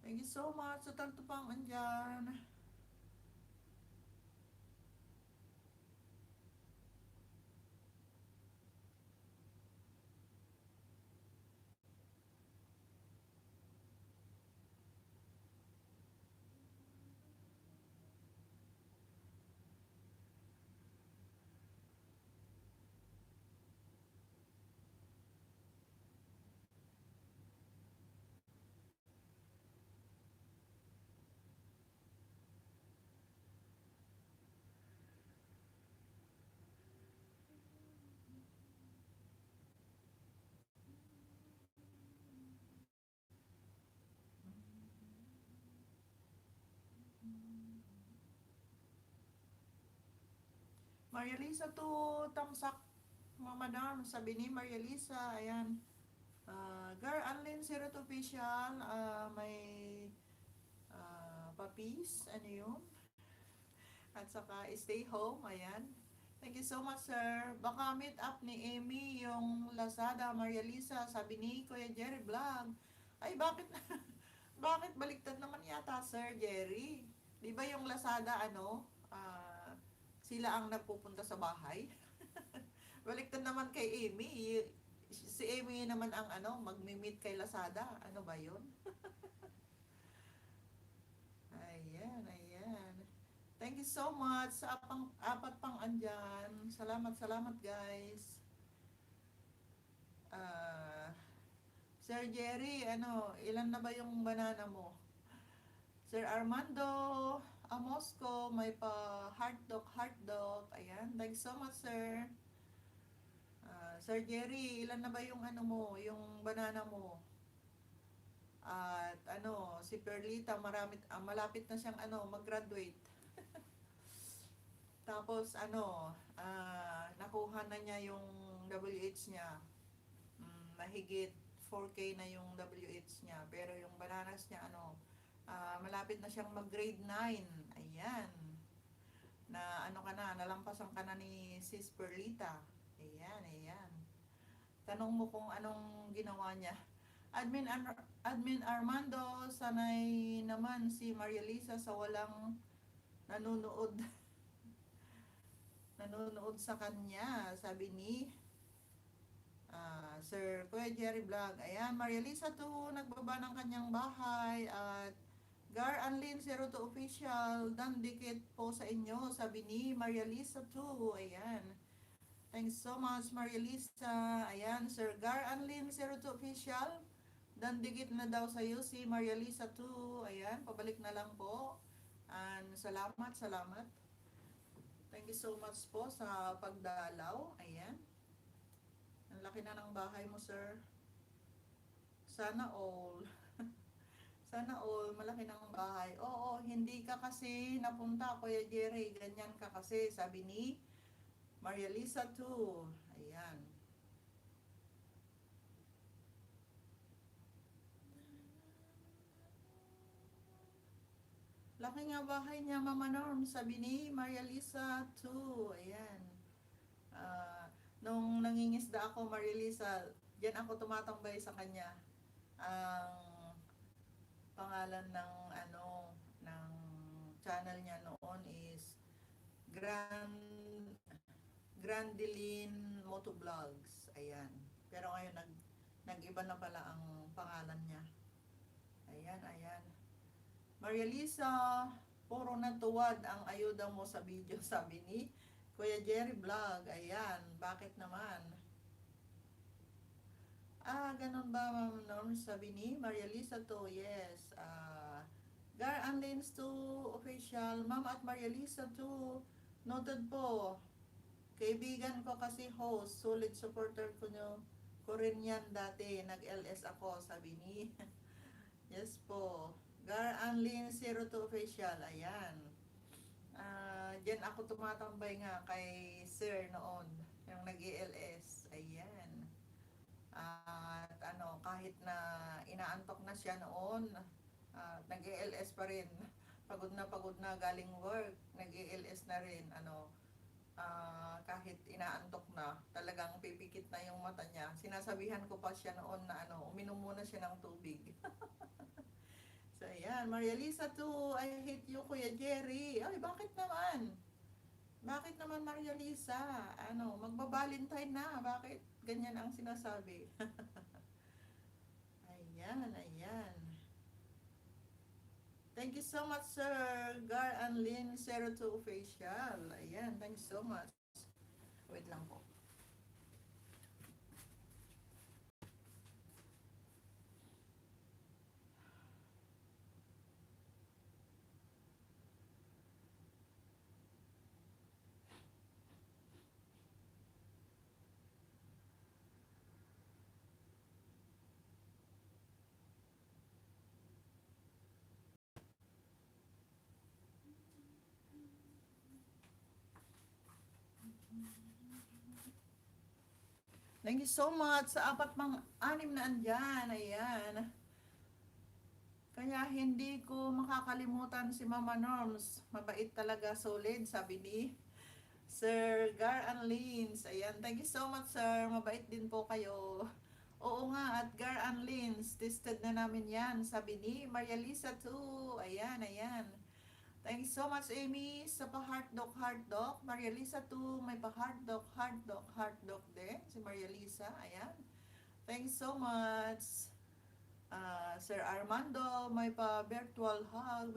Thank you so much sa tanto pang andyan. Maria Lisa to tamsak Mama Norm, sabi ni Maria Lisa, ayan. Girl, Anlin Sirot Official, may papis, ano yun? At saka stay home, ayan. Thank you so much, sir. Baka meet up ni Amy yung Lazada, Maria Lisa, sabi ni Kuya Jerry Vlog. Ay, bakit, bakit baliktad naman yata, Sir Jerry? Di ba yung Lazada, sila ang nagpupunta sa bahay? Baliktad naman kay Amy. Si Amy naman ang magmi-meet kay Lazada. Ano ba 'yon? Ayan, ayan. Thank you so much sa apat pang andyan. Salamat, salamat guys. Ah, Sir Jerry, ilan na ba yung banana mo? Sir Armando, Amosco, may pa heart dog. Ayan, thanks so much, sir. Sir Jerry, ilan na ba yung yung banana mo? At si Perlita, malapit na siyang mag-graduate. Tapos nakuha na niya yung WH niya. Mahigit 4K na yung WH niya. Pero yung bananas niya malapit na siyang mag-grade 9. Ayan. Na nalampasan ka na ni Sis Perlita. Ayan, ayan. Tanong mo kung anong ginawa niya. Admin Armando, sanay naman si Maria Lisa sa walang nanonood nanonood sa kanya, sabi ni Sir Kuya Jerry Vlog. Ayan, Maria Lisa to nagbaba ng kanyang bahay at Gar Anlin 02 Official, dan dikit po sa inyo, sabi ni Maria Lisa to. Ayan. Thanks so much, Maria Lisa. Ayan, Sir Gar Anlin 02 Official, dan dikit na daw sa iyo si Maria Lisa to. Ayan, pabalik na lang po. And salamat, salamat. Thank you so much po sa pagdalaw. Ayan. Ang laki na ng bahay mo, sir. Sana all. Sana all, malaki ng bahay. Oo, hindi ka kasi napunta, Kuya Jerry. Ganyan ka kasi, sabi ni Maria Lisa too. Ayan. Laki nga bahay niya, Mama Norm, sabi ni Maria Lisa too. Ayan. Nung nangingisda ako, Maria Lisa, diyan ako tumatambay sa kanya. Ang pangalan ng ng channel niya noon is Grand Grandeline Motovlogs. Ayan. Pero ngayon nag-iba na pala ang pangalan niya. Ayan, ayan. Maria Lisa, puro natuwad ang ayuda mo sa video, sabi ni Kuya Jerry Vlog. Ayan, bakit naman? Ganun ba, Ma'am Norm? Sabi ni Maria Lisa to, yes. Gar Anlins to official. Ma'am at Maria Lisa to. Noted po. Kaibigan ko kasi host. Solid supporter ko rin yan dati. Nag-LS ako, sabi ni. Yes po. Gar Anlins 02 official. Ayan. Diyan ako tumatambay nga kay Sir noon. Yung nag-LS. Ayan. At kahit na inaantok na siya noon, nag-ELS pa rin. Pagod na galing work, nag-ELS na rin. Kahit inaantok na, talagang pipikit na yung mata niya. Sinasabihan ko pa siya noon na uminom muna siya ng tubig. So ayan, Maria Lisa too, I hate you Kuya Jerry. Ay, bakit naman? Bakit naman Maria Lisa? Magba-Valentine na. Bakit ganyan ang sinasabi? Ayan, ayan. Thank you so much, Sir Gar and Lynn 02 Facial. Ayan, thank you so much. Wait lang po. Thank you so much sa anim na andyan. Ayan. Kaya hindi ko makakalimutan si Mama Norms. Mabait talaga, solid, sabi ni Sir Gar and Lins. Ayan, thank you so much, sir. Mabait din po kayo. Oo nga, at Gar and Lins, tested na namin yan, sabi ni Maria Lisa too. Ayan, ayan. Thank you so much, Amy, sa pa-heartdog. Maria Lisa too, may pa-heartdog din. Si Maria Lisa, ayan. Thank you so much. Sir Armando, may pa-virtual hug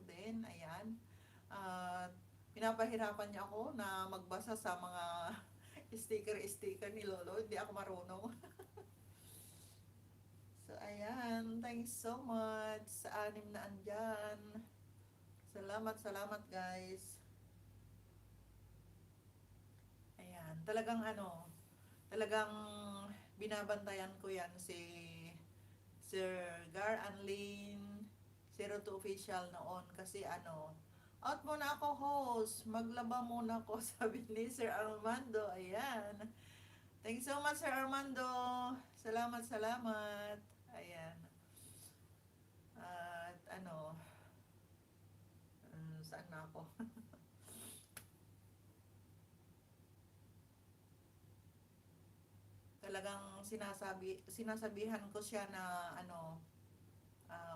din, ayan. Pinapahirapan niya ako na magbasa sa mga sticker ni Lolo. Hindi ako marunong. So, ayan. Thank you so much sa anim na andyan. Salamat guys. Ayan, talagang binabantayan ko yan si Sir Gar Anlin 02 official noon kasi out muna ako host, maglaba muna ako, sabi ni Sir Armando. Ayan. Thank you so much, Sir Armando. Salamat. Ayan. At saan na ako? Talagang sinasabihan ko siya na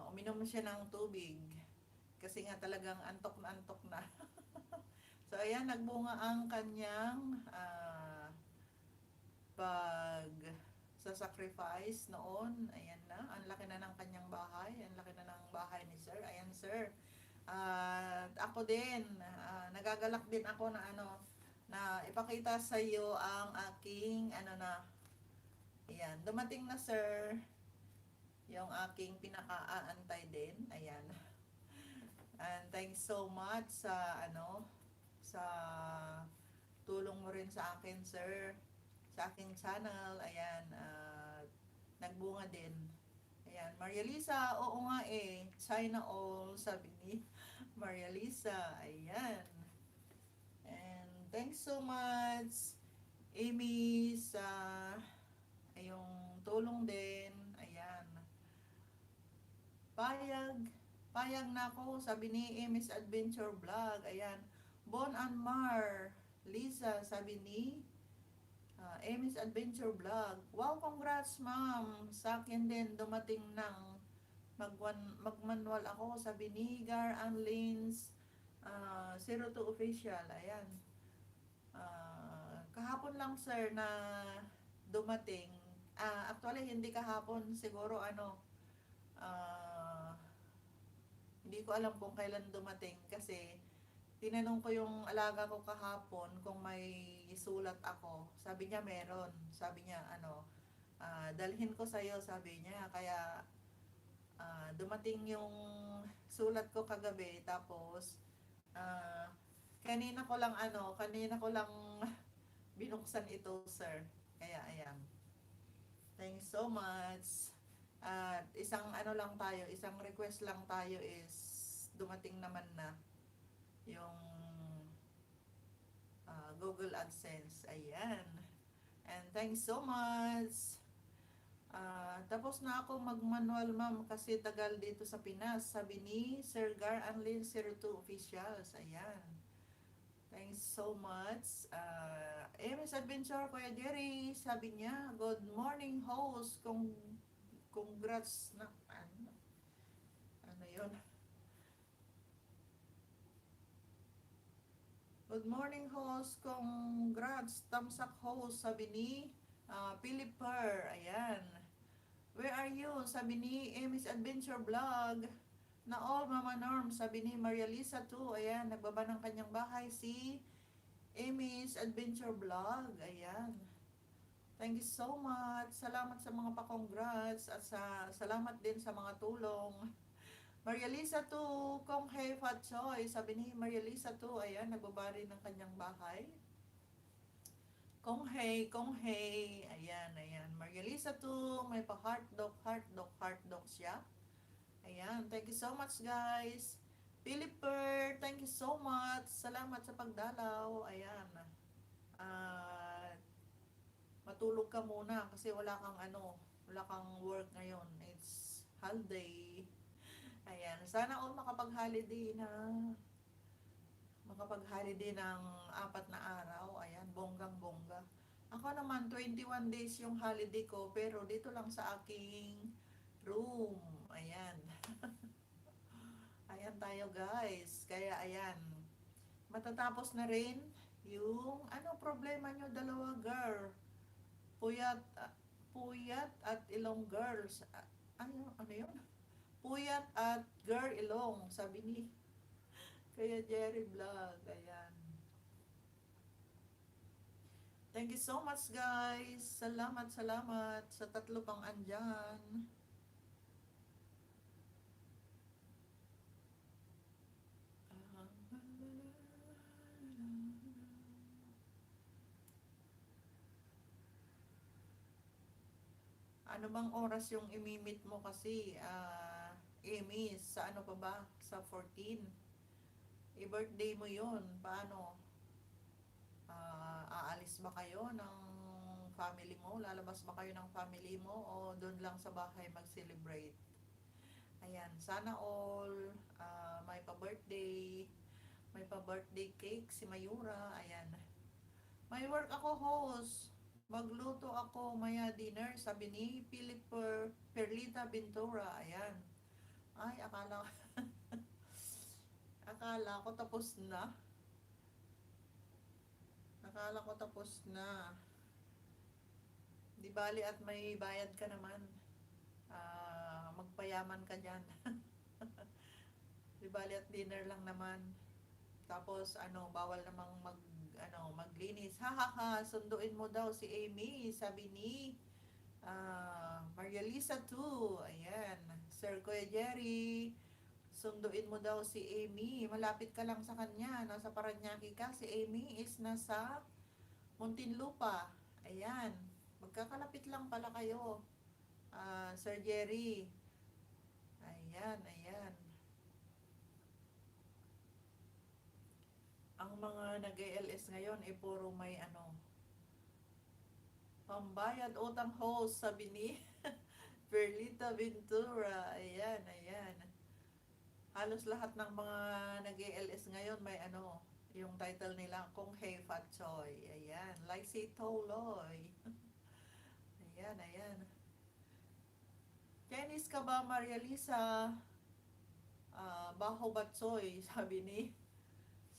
uminom siya ng tubig kasi nga talagang antok na. So ayan, nagbunga ang kanyang pag sa sacrifice noon. Ayan na, ang laki na ng kanyang bahay, ang laki na ng bahay ni Sir. Ayan, Sir. At ako din, nagagalak din ako na na ipakita sa iyo ang aking ayan, dumating na, Sir, yung aking pinaka-aantay din. Ayan. And thanks so much sa sa tulong mo rin sa akin, Sir, sa aking channel. Ayan, nagbunga din. Ayan, Maria Lisa, oo nga China all, sabi ni Maria Lisa. Ayan. And thanks so much, Amy, sa yung tulong din. Ayan. Payag na ako, sabi ni Amy's Adventure Vlog. Ayan. Bon and Mar, Lisa, sabi ni Amy's Adventure Vlog. Wow, congrats, ma'am. Sa akin din, dumating ng magmanual ako, sabi ni Gar and Lins 02 official. Ayan. lang sir na dumating. Actually hindi kahapon, siguro ah, hindi ko alam kung kailan dumating kasi tinanong ko yung alaga ko kahapon kung may sulat ako. Sabi niya meron. Sabi niya dalhin ko sa'yo, sabi niya. Kaya dumating yung sulat ko kagabi. Tapos ah, kanina ko lang binuksan ito, sir. Kaya ayan. Thanks so much. At isang request lang tayo is dumating naman na yung Google AdSense. Ayan. And thanks so much. Tapos na ako mag-manual ma'am kasi tagal dito sa Pinas. Sabi ni Sir Gar Anlin 02 Officials. Ayan. Thanks so much. Miss Adventure, Kuya Jerry, sabi niya, good morning host. Congrats na, ano yun? Good morning host, congrats, thumbs up host, sabi ni Philip Per, ayan. Where are you? Sabi ni Miss Adventure Vlog. Na all Mama Norm, sabi ni Maria Lisa too, ayan, nagbaba ng kanyang bahay si Amy's Adventure Vlog. Ayan. Thank you so much. Salamat sa mga pa-congrats at salamat din sa mga tulong. Maria Lisa to, Kong Hei Fat Choy. Sabi ni Maria Lisa to, ayan, nagbabari ng kanyang bahay. Kong Hei. Ayan, ayan. Maria Lisa to, may pa-heart dog siya. Ayan, thank you so much guys. Philipper, thank you so much. Salamat sa pagdalaw. Ayan. Matulog ka muna kasi wala kang work ngayon. It's holiday. Ayan, sana all makapag-holiday ng 4 na araw. Ayan, bonggang-bongga. Ako naman 21 days yung holiday ko pero dito lang sa aking room. Ayan. Ayan tayo guys. Kaya ayan. Matatapos na rin yung problema nyo dalawa girl. Puyat at ilong girls. Ano yun? Puyat at girl ilong, sabi ni Kaya Jerry Vlog. Ayan. Thank you so much guys. Salamat sa tatlo pang andyan. Ano bang oras yung imimit mo kasi, Amy, sa ano pa ba? Sa 14. I-birthday mo yun. Paano? Aalis ba kayo ng family mo? Lalabas ba kayo ng family mo? O doon lang sa bahay mag-celebrate? Ayan, sana all may pa-birthday. May pa-birthday cake si Mayura. Ayan. May work ako host. Magluto ako maya dinner, sabi ni Philip Perlita Ventura. Ayan. Ay, akala ko tapos na. Di bali at may bayad ka naman. Magpayaman ka dyan. Di bali at dinner lang naman. Tapos bawal namang maglinis. Ha, sunduin mo daw si Amy, sabi ni Maria Lisa too. Ayan. Sir Kuya Jerry, sunduin mo daw si Amy. Malapit ka lang sa kanya. Nasa Paranaque ka. Si Amy is nasa Muntinlupa. Ayan. Magkakalapit lang pala kayo. Sir Jerry. Ayan. Ang mga nag-ALS ngayon puro may pambayad utang host, sabi ni Perlita Ventura. Ayan. Halos lahat ng mga nag-ALS ngayon may yung title nila Kung Hey Fat Choy. Ayan, like si Toloy. Ayan. Chinese ka ba, Maria Lisa? Baho Batsoy, sabi ni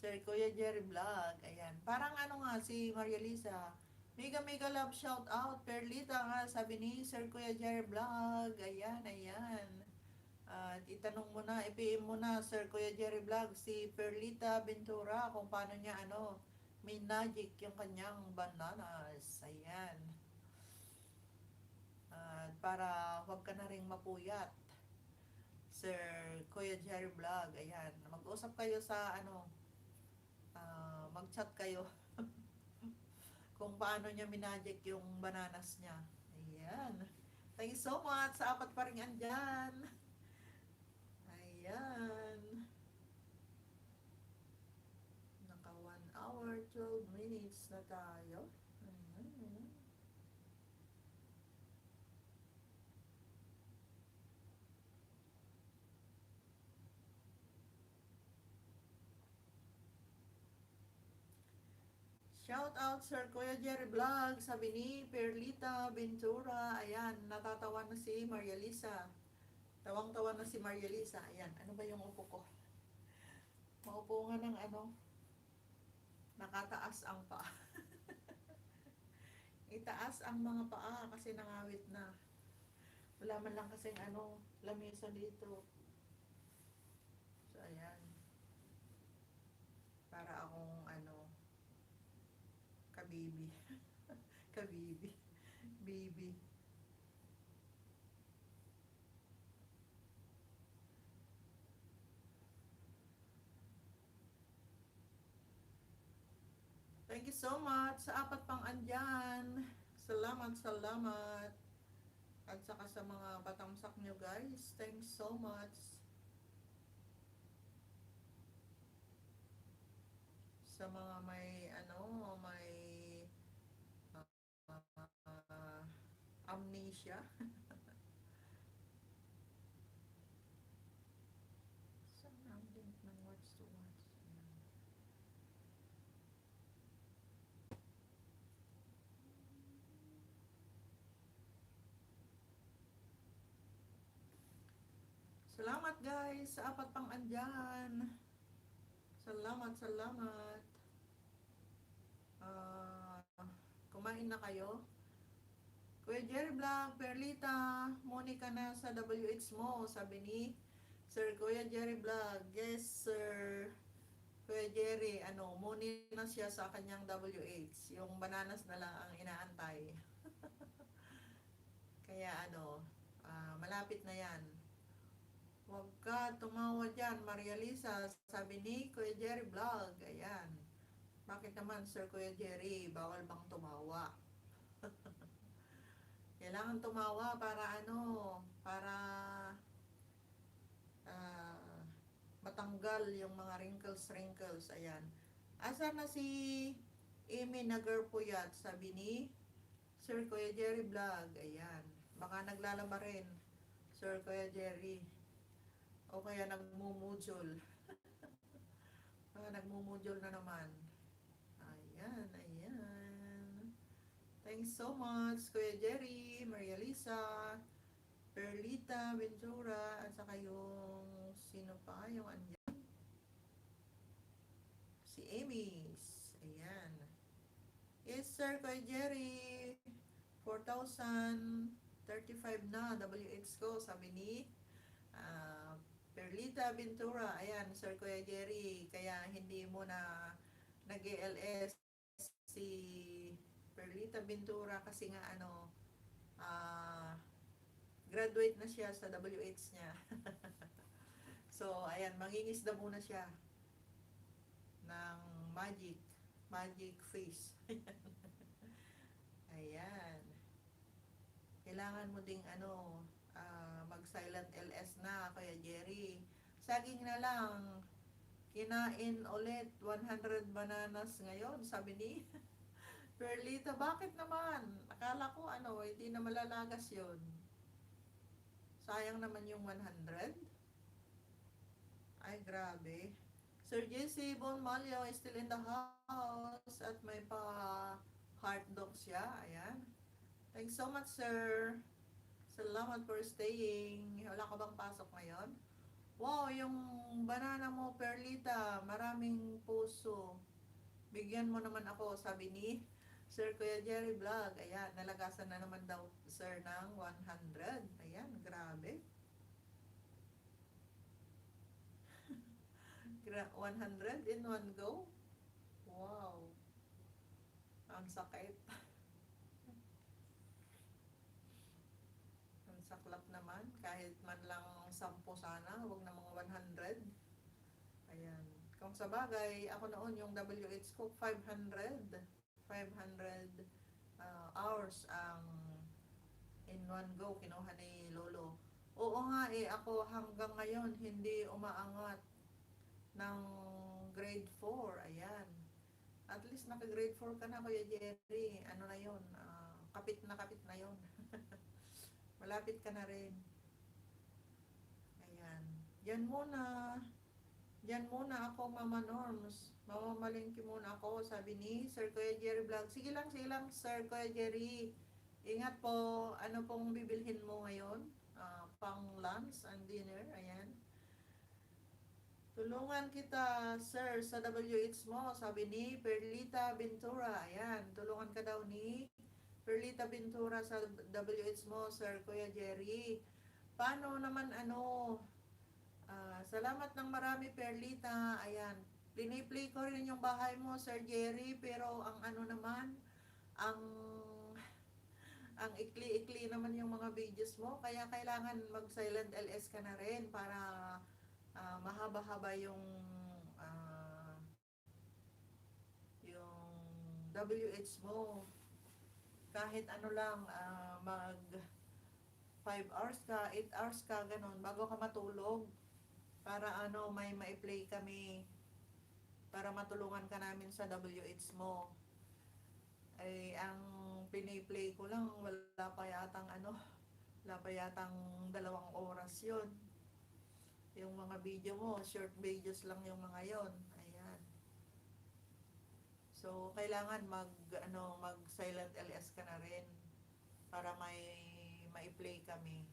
Sir Kuya Jerry Vlog. Ayan. Parang nga si Maria Lisa. Mega mega love shout out. Perlita nga, sabi ni Sir Kuya Jerry Vlog. Ayan, ayan. At itanong mo na, i-PM mo na, Sir Kuya Jerry Vlog, si Perlita Ventura kung paano niya may magic yung kanyang bananas. Ayan. At para wag ka na ring mapuyat, Sir Kuya Jerry Vlog. Ayan. Mag-usap kayo sa mag-chat kayo kung paano niya minagic yung bananas niya. Ayan. Thank you so much sa apat pa rin andyan. Ayan. Naka 1 hour, 12 minutes na tayo. Ayan. Shout out Sir Kuya Jerry Vlog, sabi ni Perlita Ventura. Ayan, natatawa na si Maria Lisa. Tawang-tawa na si Maria Lisa. Ayan, ano ba yung upo ko? Maupo nga ng nakataas ang paa. Itaas ang mga paa kasi nangawit na. Wala man lang kasing lamesa dito. So, ayan. Para akong kabibi. Kabibi. Bibi. Thank you so much sa apat pang andyan. Salamat, salamat. At saka sa mga patamsak nyo guys. Thanks so much. Sa mga may amnesia. Saan ang link ng watch to watch? Salamat guys sa apat pang andyan. Salamat, salamat. Kumain na kayo? Kuya Jerry Vlog, Perlita, Monica na sa WH mo, sabi ni Sir Kuya Jerry Vlog. Yes, Sir Kuya Jerry, muni na siya sa kanyang WH. Yung bananas na lang ang inaantay. Kaya malapit na yan. Huwag ka tumawa dyan, Maria Lisa, sabi ni Kuya Jerry Vlog. Ayan. Bakit naman, Sir Kuya Jerry, bawal bang tumawa? Kailangan tumawa para para matanggal yung mga wrinkles. Ayan. Asa na si Amy Nagarpuyat, sabi ni Sir Kuya Jerry Vlog. Ayan. Baka naglalaba rin, Sir Kuya Jerry. O kaya nagmumudjol. Baka nagmumudjol na naman. Ayan, ayan. Thanks so much, Kuya Jerry, Maria Lisa, Perlita Ventura, at saka yung sino pa, yung andyan? Si Amy's. Ayan. Yes, sir, Kuya Jerry. 4,035 na WH ko, sabi ni Perlita Ventura. Ayan, Sir Kuya Jerry. Kaya hindi mo na nag-ALS si Perlita Ventura kasi nga graduate na siya sa WH niya. So, ayan, mangingisda muna siya ng magic face. Ayan. Kailangan mo ding mag silent LS na, Kuya Jerry. Saging na lang. Kinain ulit 100 bananas ngayon, sabi ni Perlita. Bakit naman? Akala ko hindi na malalagas yon. Sayang naman yung 100. Ay, grabe. Sir Jesse Bonmalio is still in the house at may heart dog siya. Ayan. Thanks so much, sir. Salamat for staying. Wala ka bang pasok ngayon? Wow, yung banana mo, Perlita, maraming puso. Bigyan mo naman ako, sabi ni Sir Kuya Jerry Vlog, ayan, nalagasan na naman daw, sir, ng 100. Ayan, grabe. 100 in one go. Wow, ang sakit. Ang saklap naman, kahit man lang 10 sana, wag na mga 100. Ayan. Kung sa bagay, ako noon yung WH ko 500 hours ang in one go kinuha ni Lolo. Oo nga eh, ako hanggang ngayon hindi umaangat ng grade 4. Ayan. At least naka grade 4 ka na, Kuya Jerry. Ano na yun? Kapit na yun. Malapit ka na rin. Ayan. Yan muna. Yan muna ako, Mama Norms. Mamamalingki muna ako, sabi ni Sir Kuya Jerry Vlog. Sige lang, Sir Kuya Jerry. Ingat po. Ano pong bibilhin mo ngayon? Pang lunch and dinner. Ayan. Tulungan kita, sir, sa WH mo, sabi ni Perlita Ventura. Ayan, tulungan ka daw ni Perlita Ventura sa WH mo, Sir Kuya Jerry. Paano naman salamat ng marami, Perlita. Ayan, play ko rin yung bahay mo, Sir Jerry, pero ang naman, ang ikli-ikli naman yung mga videos mo, kaya kailangan mag-silent LS ka na rin para mahaba-haba uh, yung WH mo. Kahit lang, mag 5 hours ka, 8 hours ka, ganun, bago ka matulog. Para may ma-play kami. Para matulungan ka namin sa WH mo. Ay, ang piniplay ko lang, wala pa yatang 2 oras yun. Yung mga video mo, short videos lang yung mga yon. Ayan. So, kailangan mag silent LS ka na rin para mai-play kami.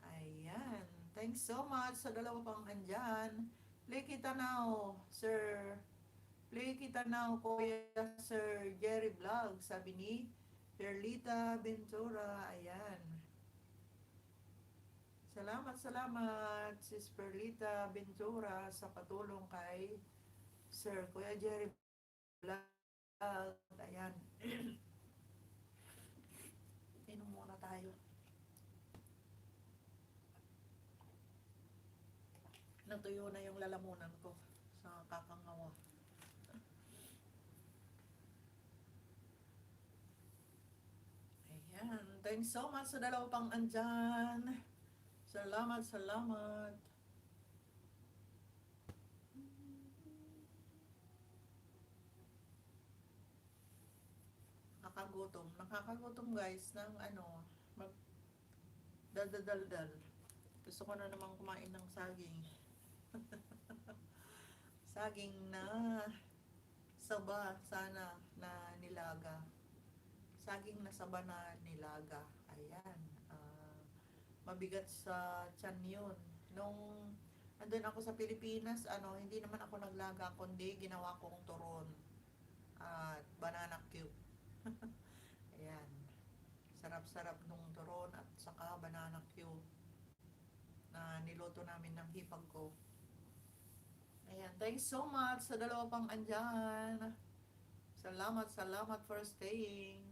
Ayan. Thanks so much sa dalawa pang andyan. Play kita now, sir. Play kita now, Kuya Sir Jerry Vlog, sabi ni Perlita Ventura. Ayan. Salamat, Sis Perlita Ventura, sa patulong kay Sir Kuya Jerry Vlog. Ayan. Inom muna tayo. Natuyo na yung lalamunan ko sa kakangawa. Ayan. Thanks so much sa dalawa pang andyan. Salamat. Nakakagutom guys ng mag daldal. Gusto ko na namang kumain ng saging. Saging na saba sana na nilaga. Saging na saba na nilaga. Ayan. Mabigat sa tiyan yun. Nung andun ako sa Pilipinas, hindi naman ako naglaga, kundi ginawa kong turon at banana cube. Ayan. Sarap-sarap nung turon at saka banana cube na niluto namin ng hipag ko. Ayan. Thanks so much sa dalawa pang andyan. Salamat for staying.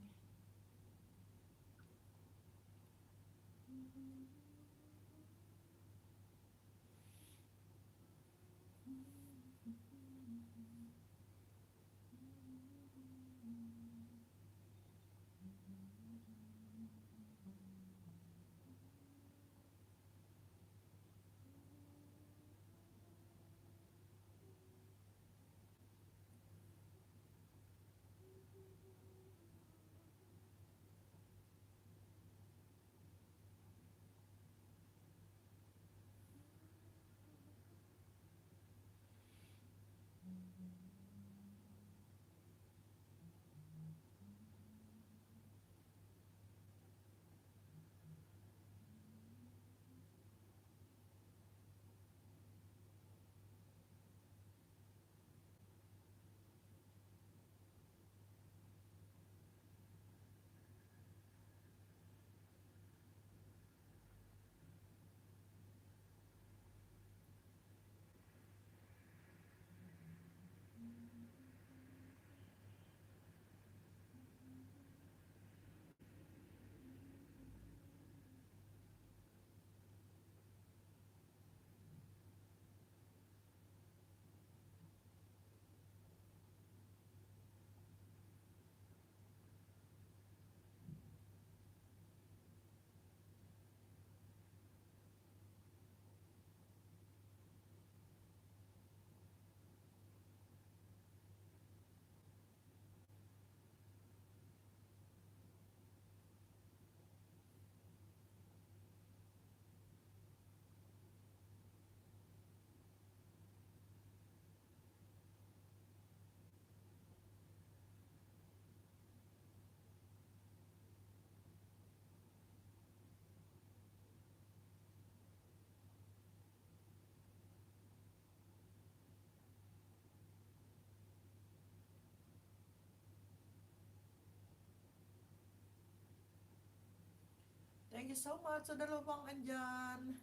Thank you so much sa dalawang andyan.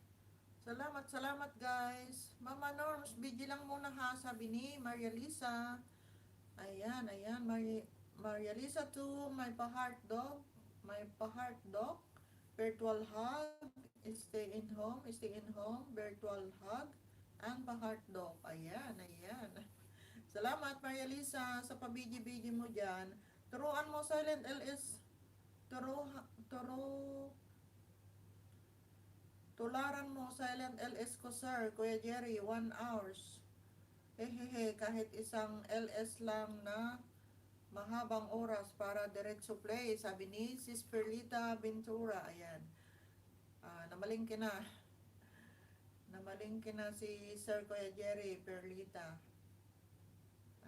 Salamat, salamat guys. Mama Norms, busy lang muna ha, sabi ni Maria Lisa. Ayan, ayan, Maria Lisa to my pa-heart dog. My pa-heart dog. Virtual hug. Stay in home. Virtual hug. Ang pa-heart dog. Ayan, ayan. Salamat Maria Lisa sa pabiji-biji mo dyan. Turuan mo silent LS. Turo, turo, tularan mo silent LS ko sir. Kuya Jerry, 1 hours. Hehehe, kahit isang LS lang na mahabang oras para diretso play, sabi ni Sis Perlita Ventura. Ayan. Namalingki na. Namalingki na si Sir Kuya Jerry Perlita.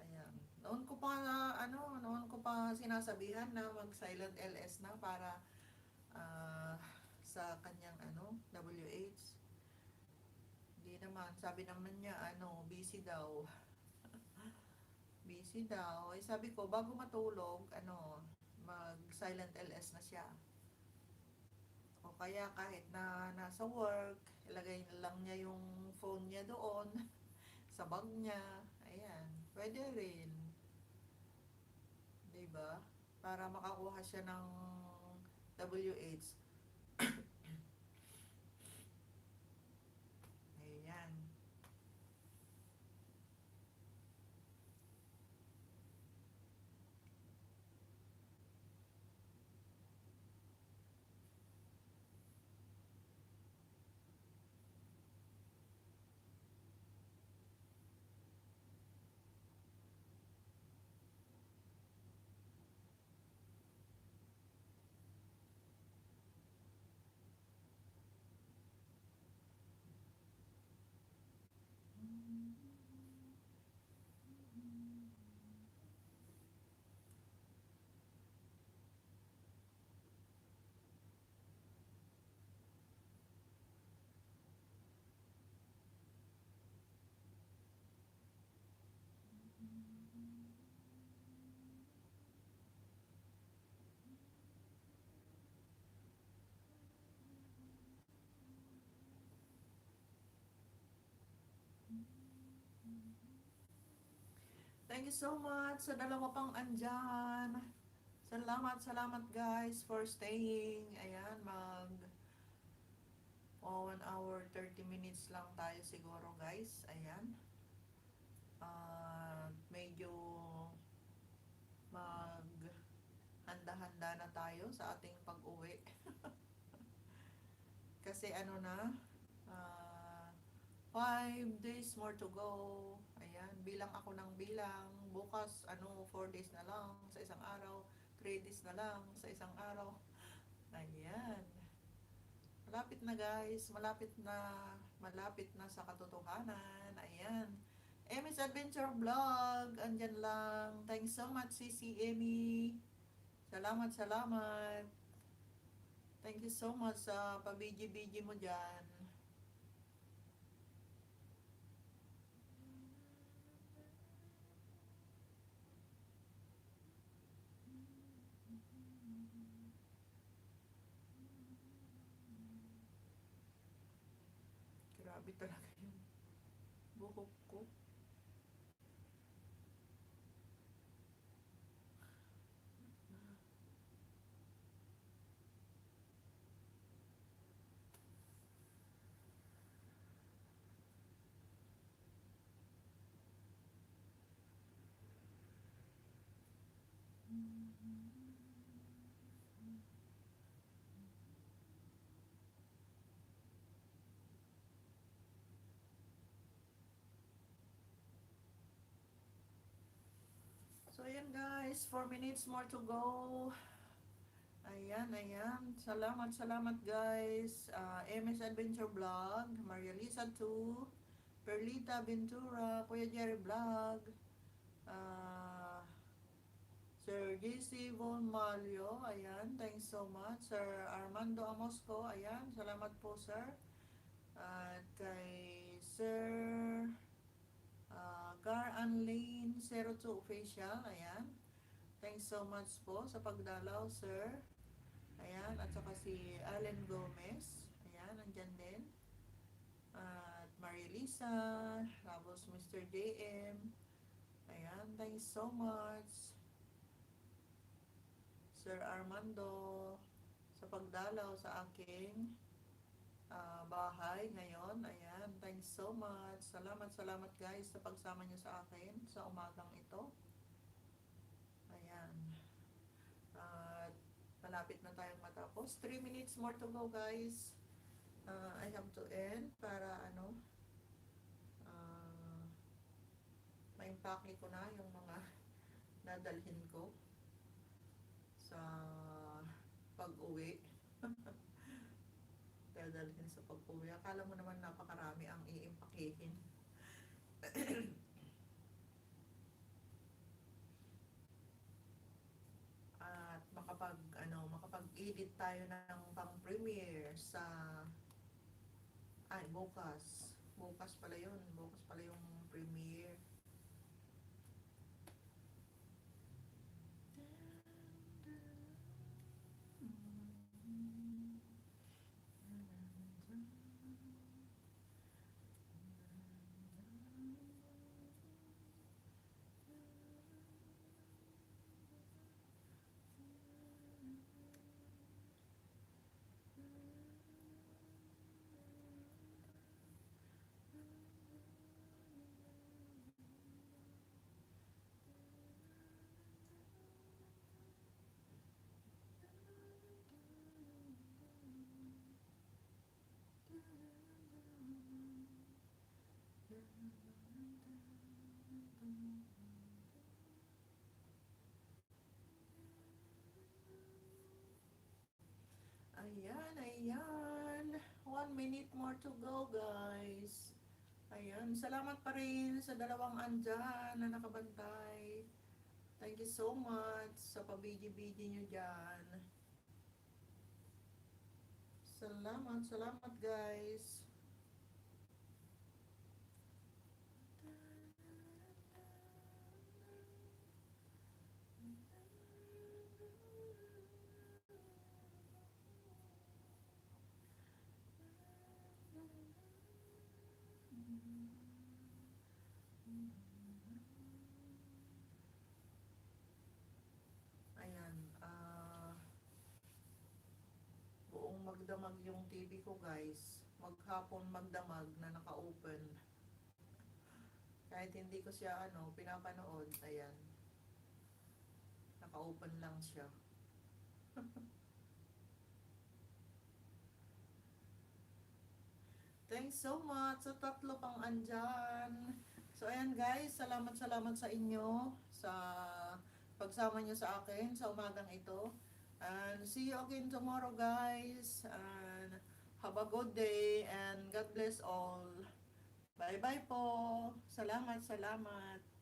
Ayan. Noon ko pa sinasabihan na mag silent LS na para ah, sa kanyang WH. Hindi naman, sabi naman niya busy daw. Busy daw. Eh sabi ko bago matulog, mag silent LS na siya. O kaya kahit na nasa work, ilagay na lang niya yung phone niya doon sa bag niya. Ayan, pwede rin. 'Di ba? Para makakuha siya ng WH. Ayan. Thank you so much sa dalawa pang andyan. Salamat, salamat guys for staying. Ayan, 1 hour 30 minutes lang tayo siguro guys. Ayan. Medyo handa-handa na tayo sa ating pag-uwi. Kasi uh, 5 days more to go. Ayan, bilang ako ng bilang. Bukas, 4 days na lang sa isang araw. 3 days na lang sa isang araw. Ayan. Malapit na guys. Malapit na sa katotohanan. Ayan. Emmy's Adventure Vlog. Andyan lang. Thanks so much, Sisi Emmy. Salamat, salamat. Thank you so much sa pabiji-biji mo dyan. Grabe talaga yung buhok ko. So, ayan guys. 4 minutes more to go. Ayan, ayan. Salamat, salamat guys. MS Adventure Vlog, Maria Lisa 2, Perlita Ventura, Kuya Jerry Vlog, uh, Sir JC Von Malio, ayan, thanks so much. Sir Armando Amosco, ayan, salamat po sir. At kay Sir Gar Lane 02 Official, ayan. Thanks so much po sa pagdalaw, sir. Ayan, at saka si Allen Gomez. Ayan, nandyan din. At Marilisa, tapos Mr. JM. Ayan, thanks so much. Sir Armando, sa pagdalaw sa aking bahay ngayon. Ayan, thanks so much. Salamat, salamat guys sa pagsama nyo sa akin sa umagang ito. Ayan. At malapit na tayong matapos. 3 minutes more to go guys. I have to end para uh, ma-impake ko na yung mga dadalhin ko sa pag-uwi. Dadalhin sa pag-uwi. Akala mo naman napakarami ang iimpakehin. At makapag-edit tayo ng pang-premiere sa bukas. Bukas pala 'yun. Bukas pala yung premiere. Ayan, ayan. 1 minute more to go, guys. Ayan, salamat pa rin sa dalawang andyan na nakabantay. Thank you so much sa pabidi-bidi nyo dyan. Salamat, salamat guys. Ayan, buong magdamag yung TV ko guys. Maghapon magdamag na naka-open. Kahit hindi ko siya pinapanood, ayan. Naka-open lang siya. Thanks so much sa tatlo pang andyan. So ayan guys, salamat salamat sa inyo sa pagsama nyo sa akin sa umagang ito. And see you again tomorrow guys. And have a good day and God bless all. Bye bye po. Salamat, salamat.